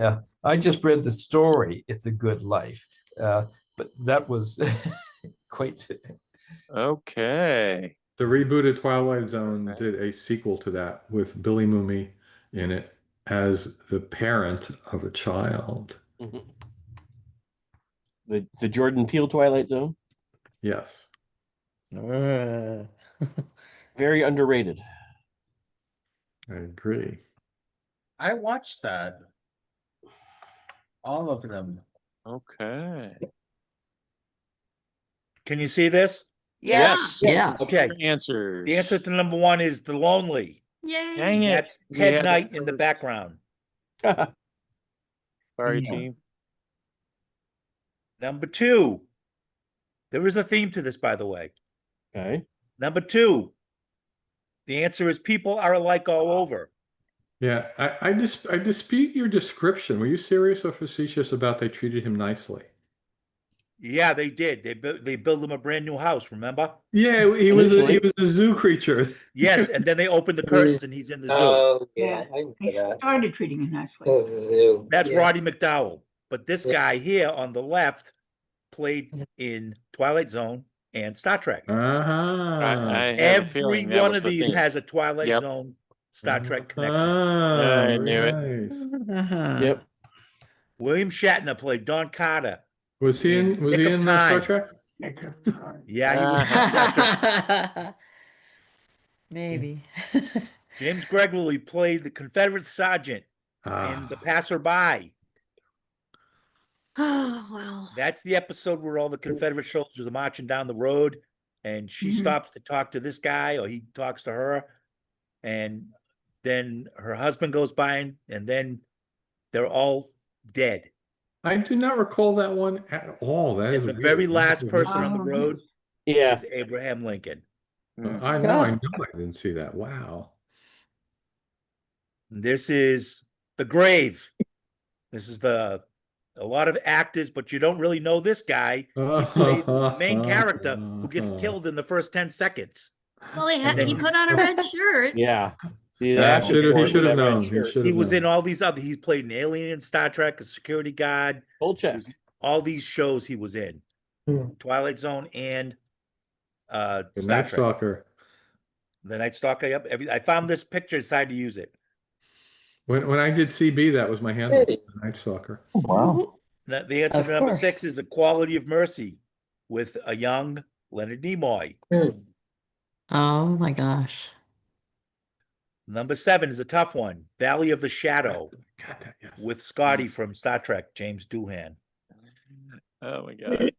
D: Yeah, I just read the story. It's a Good Life, but that was quite.
C: Okay.
B: The rebooted Twilight Zone did a sequel to that with Billy Mooney in it as the parent of a child.
A: The Jordan Peele Twilight Zone.
B: Yes.
A: Very underrated.
B: I agree.
J: I watched that. All of them.
C: Okay.
O: Can you see this?
C: Yes.
E: Yeah.
O: Okay.
C: Answers.
O: The answer to number one is The Lonely.
E: Yay.
C: Dang it.
O: That's
C: We
O: Ted
C: had
O: Knight
C: that
O: in the
C: first.
O: background.
C: Sorry,
J: Yeah.
C: team.
O: Number two. There is a theme to this, by the way.
A: Okay.
O: Number two. The answer is People Are Alike All Over.
B: Yeah, I dispute your description. Were you serious or facetious about they treated him nicely?
O: Yeah, they did. They built him a brand new house, remember?
B: Yeah, he was a zoo creature.
O: Yes, and then they opened the curtains and he's in the zoo.
G: Oh, yeah, I remember that.
S: Started treating him nicely.
G: The zoo.
O: That's
G: yeah.
O: Roddy McDowell. But this guy here on the left played in Twilight Zone and Star Trek.
B: Uh-huh.
C: I have a
O: Every
C: feeling that
O: one
C: was
O: of
C: the
O: these
C: theme.
O: has a Twilight
C: Yep.
O: Zone Star Trek connection.
B: Ah,
C: I
B: very
C: knew it.
B: nice.
A: Yep.
O: William Shatner played Don Carter.
B: Was he in
O: Nick of
B: Star
O: Time.
B: Trek?
O: Yeah, he was in Star Trek.
T: Maybe.
O: James Gregory played the Confederate sergeant in The Passerby.
E: Oh, well.
O: That's the episode where all the Confederate soldiers are marching down the road and she stops to talk to this guy or he talks to her. And then her husband goes by and then they're all dead.
B: I do not recall that one at all. That is
O: And the
B: weird.
O: very last person on the road
A: Yeah.
O: is Abraham Lincoln.
B: I know I didn't see that. Wow.
O: This is The Grave. This is a lot of actors, but you don't really know this guy. He played the main character who gets killed in the first 10 seconds.
E: Well, he put on a red shirt.
A: Yeah. See,
B: Yeah,
A: that
B: he should
A: was
B: have
A: that red
B: known. He
A: shirt.
B: should
O: He
B: have
O: was in
B: known.
O: all these other, he played an alien in Star Trek, a security guard.
A: Full check.
O: All these shows he was in. Twilight Zone and
B: The
O: Star
B: Night
O: Trek.
B: Stalker.
O: The Night Stalker, yep. I found this picture, decided to use it.
B: When I did CB, that was my handle. The Night Stalker.
K: Wow.
O: The answer
T: Of
O: to number
T: course.
O: 6 is Equality of Mercy with a young Leonard Nimoy.
T: Oh my gosh.
O: Number 7 is a tough one. Valley of the Shadow with Scotty from Star Trek, James Doohan.
C: Oh my god.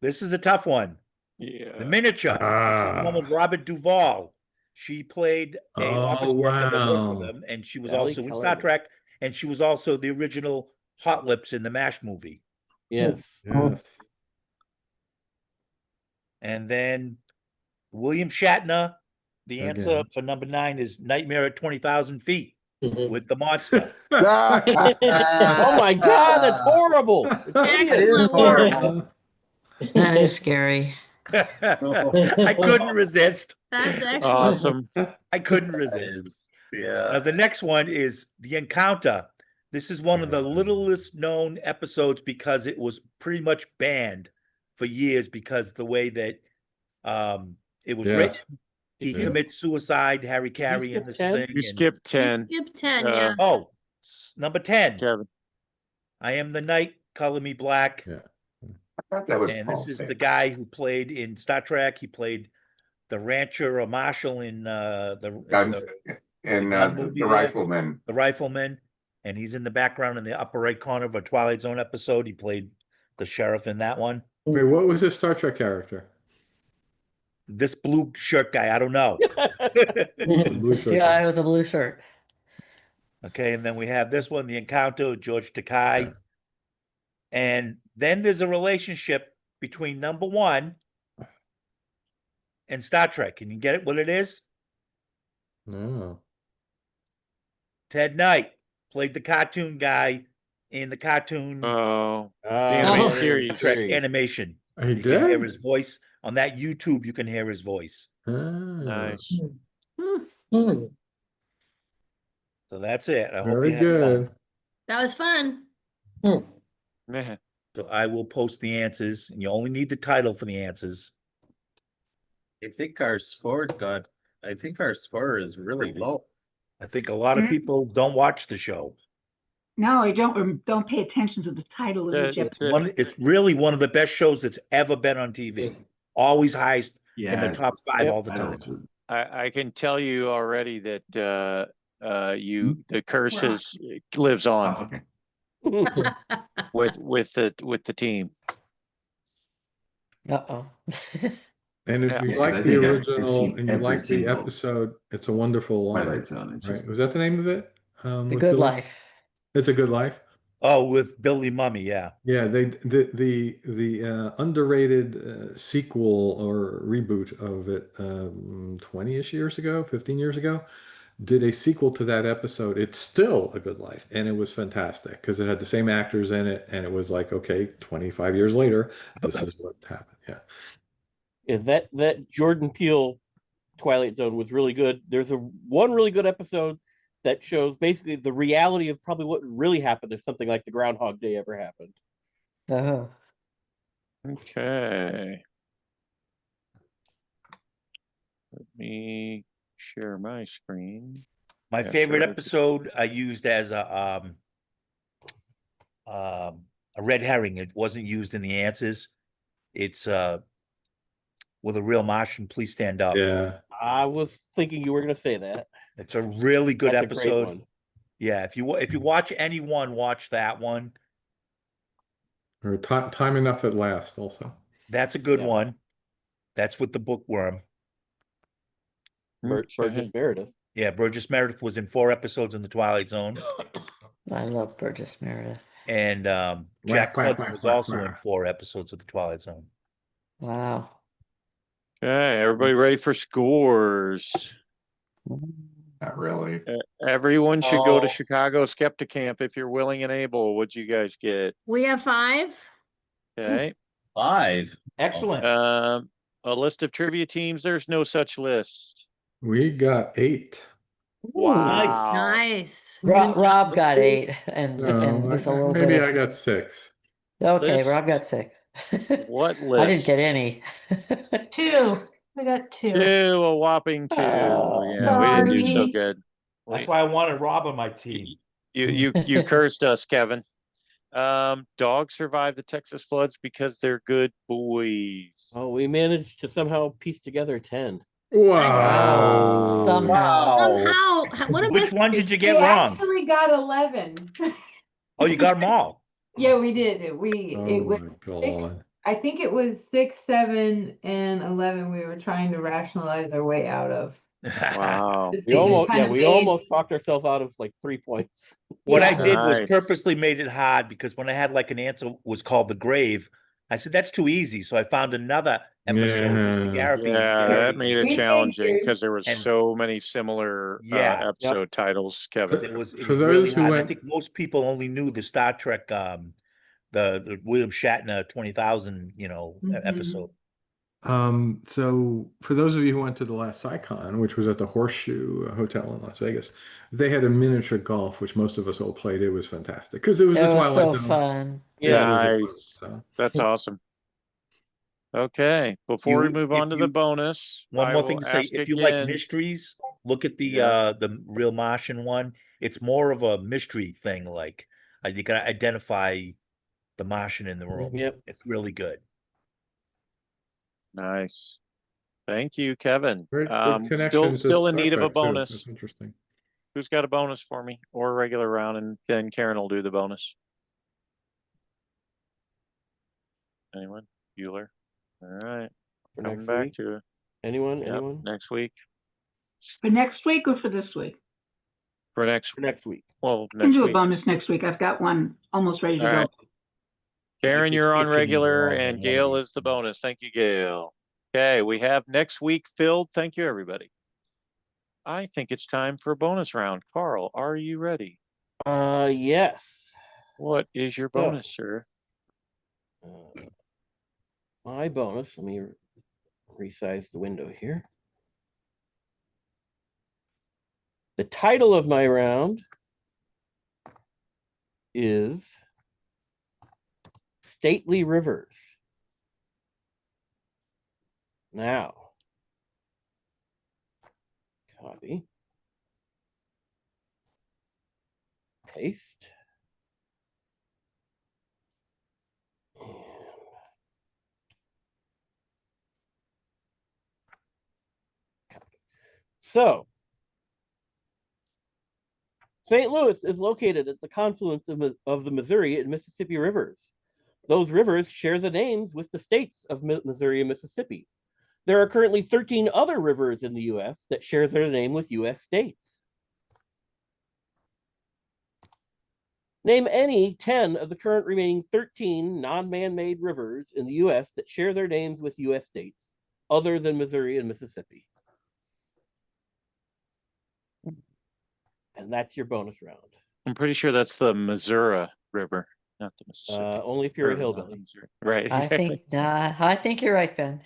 O: This is a tough one.
C: Yeah.
O: The Miniature. This is the one with Robert Duvall. She played a office worker that worked with him, and she was
A: Valley
O: also in
A: Color.
O: Star Trek, and she was also the original Hot Lips in the MASH movie.
A: Yes.
B: Yes.
O: And then William Shatner. The answer
B: Again.
O: for number 9 is Nightmare at 20,000 Feet with the monster.
A: Oh my god, that's horrible.
E: Excellent work.
T: That is scary.
O: I couldn't resist.
E: That's excellent.
C: Awesome.
O: I couldn't resist.
J: Yeah.
O: The next one is The Encounter. This is one of the littlest known episodes because it was pretty much banned for years because the way that it was
B: Yes.
O: written. He
A: Yeah.
O: commits suicide, Harry Carey, in
A: skip
O: this
A: 10?
O: thing.
C: You
O: and-
C: skipped 10.
E: Skip 10,
C: Uh,
E: yeah.
O: Oh, number 10.
C: Kevin.
O: I Am the Night, Color Me Black.
B: Yeah.
L: I thought that was
O: And
L: Paul
O: this is the
L: Fix.
O: guy who played in Star Trek. He played the rancher or marshal in
L: Guns and
O: gun movie
L: the
O: there.
L: Rifleman.
O: The Rifleman. And he's in the background in the upper right corner of a Twilight Zone episode. He played the sheriff in that one.
B: Wait, what was his Star Trek character?
O: This blue shirt guy, I don't know.
B: Blue
T: It's the
B: shirt.
T: guy with the blue shirt.
O: Okay, and then we have this one, The Encounter with George Takei.
B: Yeah.
O: And then there's a relationship between number 1 and Star Trek. Can you get it what it is?
B: No.
O: Ted Knight played the cartoon guy in the cartoon
C: Oh. The
A: Oh,
C: animated
T: Oh.
C: series.
O: Trek animation.
B: He
O: You can hear
B: did?
O: his voice on that YouTube. You can hear his voice.
B: Ah.
C: Nice.
O: So that's it. I hope
B: Very
O: you had fun.
B: good.
E: That was fun.
C: Man,
O: So I will post the answers, and you only need the title for the answers.
J: I think our score is really low.
O: I think a lot of people don't watch the show.
S: No, I don't pay attention to the title of each episode.
O: It's really one of the best shows that's ever been on TV. Always highest in the top 5 all the time.
C: I can tell you already that the curse lives on with the team.
T: Uh-oh.
B: And if
C: Yeah.
B: you
C: Yeah, 'cause
B: like
C: I
B: the
C: think I've
B: original
C: seen
B: and you
C: every
B: like the
C: single
B: episode, It's a Wonderful Life.
C: Twilight Zone. It's
B: Right?
C: just-
B: Was that the name of it?
T: The
B: with
T: Good
B: Billy?
T: Life.
B: It's a Good Life.
O: Oh, with Billy Mummy, yeah.
B: Yeah, the underrated sequel or reboot of it 20-ish years ago, 15 years ago, did a sequel to that episode. It's still a Good Life, and it was fantastic because it had the same actors in it, and it was like, okay, 25 years later, this is what happened. Yeah.
A: Yeah, that Jordan Peele Twilight Zone was really good. There's one really good episode that shows basically the reality of probably what really happened if something like the Groundhog Day ever happened.
T: Uh-huh.
C: Okay. Let me share my screen.
O: My
C: Yeah,
O: favorite
C: sure.
O: episode I used as a red herring. It wasn't used in the answers. It's Will a Real Martian Please Stand Up?
B: Yeah.
A: I was thinking you were going to say that.
O: It's a really good
A: That's a great
O: episode.
A: one.
O: Yeah, if you watch any one, watch that one.
B: Or Time Enough at Last also.
O: That's a good one. That's with the bookworm.
A: Burgess Meredith.
O: Yeah, Burgess Meredith was in 4 episodes in the Twilight Zone.
T: I love Burgess Meredith.
O: And Jack Klugman was also in 4 episodes of the Twilight Zone.
T: Wow.
C: Okay, everybody ready for scores?
K: Not really.
C: Everyone should go to
K: Oh.
C: Chicago Skeptic Camp if you're willing and able. What'd you guys get?
E: We have 5.
C: Okay.
J: 5.
O: Excellent.
C: A list of trivia teams. There's no such list.
B: We got 8.
C: Wow.
E: Nice.
T: Rob got 8 and
B: No,
T: with a little
B: maybe
T: bit
B: I
T: of...
B: got 6.
T: Okay,
C: List?
T: Rob got 6.
C: What list?
T: I didn't get any.
I: 2. I got 2.
C: 2, a whopping 2. Yeah, we didn't do so
I: Sorry.
C: good.
O: That's why I wanted Rob on my team.
C: You cursed us, Kevin. Dogs survived the Texas floods because they're good boys.
A: Oh, we managed to somehow piece together 10.
B: Wow.
E: Somehow. What a
O: Which one did you
H: We
O: get wrong?
H: actually got 11.
O: Oh, you got them all.
H: Yeah, we did. It
B: Oh
H: was
B: my
H: 6,
B: God.
H: I think it was 6, 7, and 11 we were trying to rationalize our way out of.
C: Wow.
H: They just kind of
A: We
H: made-
A: almost talked ourselves out of like 3 points.
O: What I
H: Yeah.
O: did was
C: Nice.
O: purposely made it hard because when I had like an answer was called The Grave, I said that's too easy. So I found another episode, Mr.
B: Yeah.
O: Garapi.
C: Yeah, that made it
H: We
C: challenging
H: figured-
C: because there was
O: And-
C: so many similar
O: Yeah.
C: episode titles, Kevin.
O: It was
B: For
O: really
B: those who
O: hard. I
B: went-
O: think most people only knew the Star Trek, the William Shatner 20,000, episode.
B: So for those of you who went to the last SciCon, which was at the Horseshoe Hotel in Las Vegas, they had a miniature golf, which most of us all played. It was fantastic because it was
T: It
B: the
T: was
B: Twilight
T: so
B: Zone.
T: fun.
B: Yeah, it was a fun,
C: Nice.
B: so.
C: That's awesome. Okay, before we
O: You-
C: move
O: if
C: on to the
O: you-
C: bonus,
O: One
C: I
O: more
C: will
O: thing to say,
C: ask
O: if you like
C: again-
O: mysteries, look at
C: Yeah.
O: the Real Martian one. It's more of a mystery thing. Like you gotta identify the Martian in the room.
A: Yep.
O: It's really good.
C: Nice. Thank you, Kevin.
B: Great connection to
C: Still in
B: Star
C: need of a
B: Trek, too.
C: bonus.
B: That's interesting.
C: Who's got a bonus for me or a regular round, and then Karen will do the bonus. Anyone? Bueller. All right.
A: For
C: Coming
A: next
C: back
A: week?
C: to it.
A: Anyone?
C: Yep,
A: Anyone?
C: next week.
S: For next week or for this week?
C: For next
A: week.
C: Well,
S: We can
C: next
S: do a
C: week.
S: bonus next week. I've got one almost ready to
C: All
S: go.
C: right. Karen, you're on
O: description means
C: regular,
O: wrong on
C: and
O: one of
C: Gail
O: these
C: is the bonus. Thank you, Gail. Okay, we have next week filled. Thank you, everybody. I think it's time for a bonus round. Karl, are you ready?
A: Yes.
C: What is your
A: So-
C: bonus, sir?
A: My bonus, let me resize the window here. The title of my round is Stately Rivers. Now, copy, paste, so St. Louis is located at the confluence of the Missouri and Mississippi rivers. Those rivers share the names with the states of Missouri and Mississippi. There are currently 13 other rivers in the U.S. that share their name with U.S. states. Name any 10 of the current remaining 13 non-man-made rivers in the U.S. that share their names with U.S. states, other than Missouri and Mississippi. And that's your bonus round.
C: I'm pretty sure that's the Missouri River, not the Mississippi.
A: Only if you're a
C: Or,
A: hillbilly.
C: right.
T: I think you're right, Ben.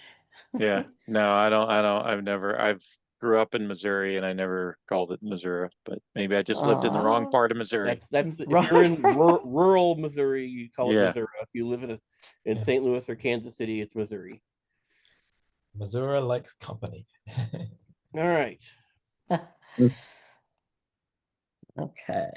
C: Yeah. No, I've grew up in Missouri and I never called it Missouri, but maybe I just lived in the wrong part of Missouri.
A: That's if you're in rural Missouri, you call it
C: Yeah.
A: Missouri. If you live in St. Louis or Kansas City, it's Missouri.
D: Missouri likes company.
A: All right.
T: Okay.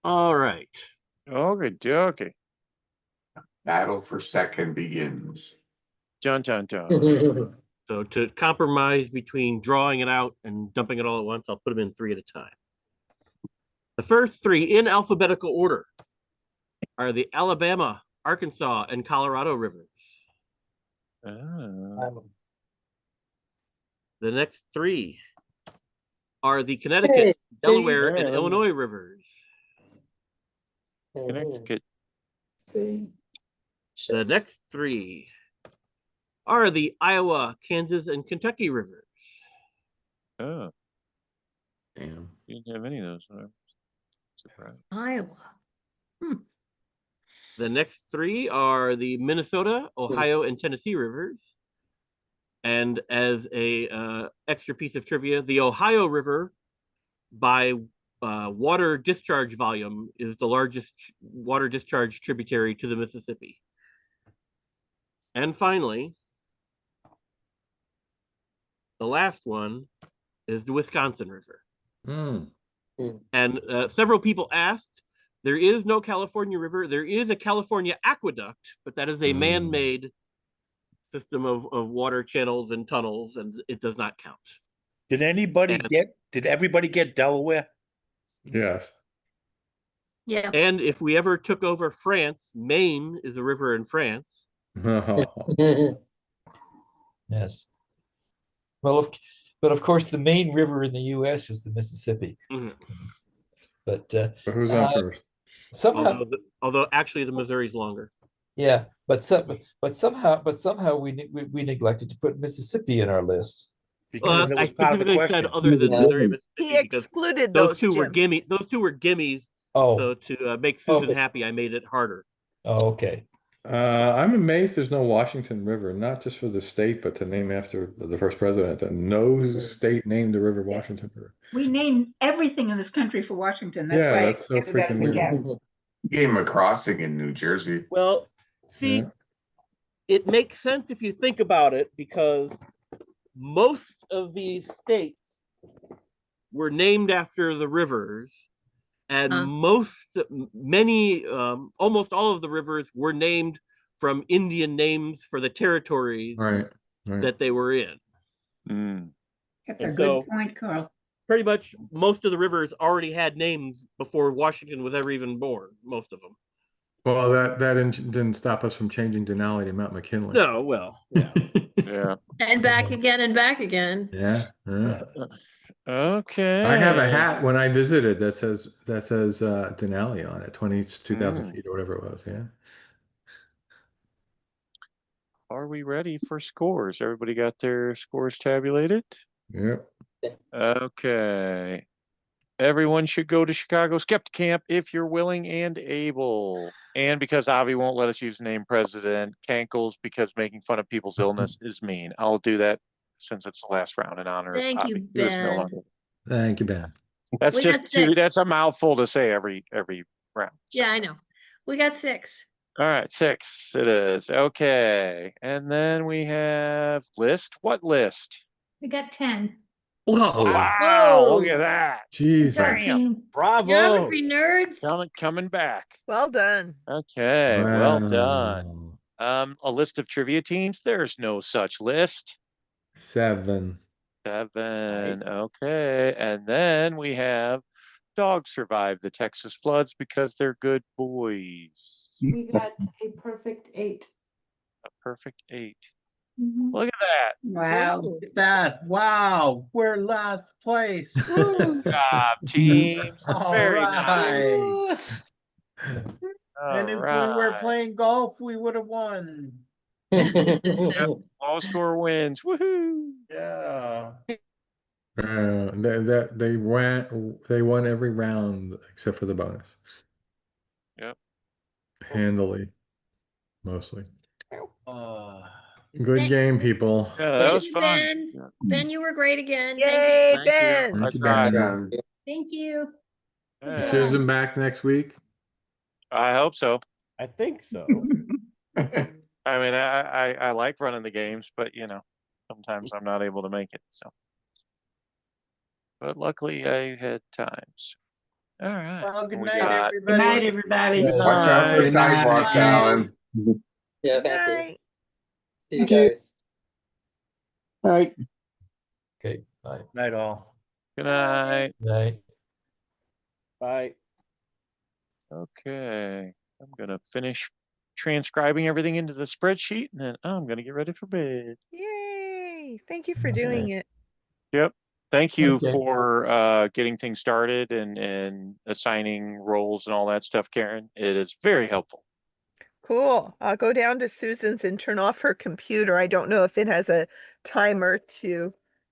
A: All right.
C: Okay.
L: Battle for second begins.
C: Dun dun dun.
A: So to compromise between drawing it out and dumping it all at once, I'll put them in 3 at a time. The first 3 in alphabetical order are the Alabama, Arkansas, and Colorado rivers.
C: Oh.
A: The next 3 are the Connecticut, Delaware, and Illinois rivers.
C: Connecticut.
G: See.
A: The next 3 are the Iowa, Kansas, and Kentucky rivers.
C: Oh.
B: Damn.
C: You didn't have any of those. I'm surprised.
E: Iowa.
A: The next 3 are the Minnesota, Ohio, and Tennessee rivers. And as a extra piece of trivia, the Ohio River, by water discharge volume, is the largest water discharge tributary to the Mississippi. And finally, the last one is the Wisconsin River. And several people asked, there is no California river. There is a California aqueduct, but that is a man-made system of water channels and tunnels, and it does not count.
O: Did everybody get Delaware?
B: Yes.
E: Yeah.
A: And if we ever took over France, Maine is a river in France.
D: Yes. Well, but of course, the main river in the U.S. is the Mississippi. But
B: who's on first?
D: Somehow,
A: although actually the Missouri's longer.
D: yeah, but somehow we neglected to put Mississippi in our list.
O: Because it
A: I
O: was part of the
A: specifically said
O: question.
A: other than Missouri, Mississippi,
F: He
A: because
F: excluded
A: those
F: those,
A: two were
F: Jim.
A: those 2 were gimmies.
D: Oh.
A: So to make Susan happy, I made it harder.
D: Oh, okay.
B: I'm amazed there's no Washington River, not just for the state, but to name after the first president. That no state named the river Washington River.
S: We name everything in this country for Washington. That's
B: Yeah,
S: why
B: that's so
S: everybody
B: freaking weird.
S: forgets.
L: Gave him a crossing in New Jersey.
A: Well, see, it makes sense if you think about it, because most of these states were named after the rivers, and almost all of the rivers were named from Indian names for the territories that they were in.
S: That's a good point, Karl.
A: Pretty much most of the rivers already had names before Washington was ever even born, most of them.
B: Well, that didn't stop us from changing Denali to Mount McKinley.
A: No, well, yeah.
C: Yeah.
E: And back again and back again.
B: Yeah.
C: Okay.
B: I have a hat when I visited that says Denali on it, 22,000 feet or whatever it was. Yeah.
C: Are we ready for scores? Everybody got their scores tabulated?
B: Yep.
C: Okay. Everyone should go to Chicago Skeptic Camp if you're willing and able. And because Avi won't let us use the name President, Cankles, because making fun of people's illness is mean. I'll do that since it's the last round in honor of
E: Thank
C: Avi.
E: you,
C: Who is no
E: Ben.
C: longer.
B: Thank you, Ben.
C: That's
E: We
C: just
E: got six.
C: that's a mouthful to say every round.
E: Yeah, I know. We got 6.
C: All right, 6 it is. Okay. And then we have list. What list?
I: We got 10.
B: Whoa.
C: Wow, look at that.
B: Jeez.
I: Damn.
C: Bravo.
E: Geography nerds.
C: Coming back.
F: Well done.
C: Okay, well
B: Wow.
C: done. A list of trivia teams. There's no such list.
B: 7.
C: 7. Okay. And then we have dogs survived the Texas floods because they're good boys.
H: We got a perfect 8.
C: A perfect 8.
I: Mhm.
C: Look at that.
S: Wow.
J: Look at that. Wow. We're last place. Woo.
C: Good job, teams.
J: All
C: Very
J: right.
C: nice.
J: And if we were playing golf, we would have won.
C: All score wins. Woohoo.
J: Yeah.
B: They won every round except for the bonus.
C: Yep.
B: Handily, mostly. Good game, people.
C: Yeah, that was fun.
E: Ben. Ben, you were great again.
F: Yay,
E: Thank you.
F: Ben.
B: Thank you,
C: tried.
B: Ben.
I: Thank you.
C: Yeah.
B: Susan back next week.
C: I hope so.
A: I think so.
C: I mean, I like running the games, but sometimes I'm not able to make it. So, but luckily I had times. All right.
J: Well, good
C: We
J: night,
C: got-
S: Good night, everybody.
L: Watch out for
C: Good
L: sidewalks,
J: night.
L: Alan.
G: Yeah,
F: Good
G: thank you.
F: night.
G: See you
K: Thank you.
G: guys.
K: All right.
D: Okay, bye.
O: Night all.
C: Good night.
D: Night.
A: Bye.
C: Okay. I'm gonna finish transcribing everything into the spreadsheet, and then I'm gonna get ready for bed.
F: Yay. Thank you for doing it.
C: Yep. Thank you
D: Okay.
C: for getting things started and assigning roles and all that stuff, Karen. It is very helpful.
F: Cool. I'll go down to Susan's and turn off her computer. I don't know if it has a timer to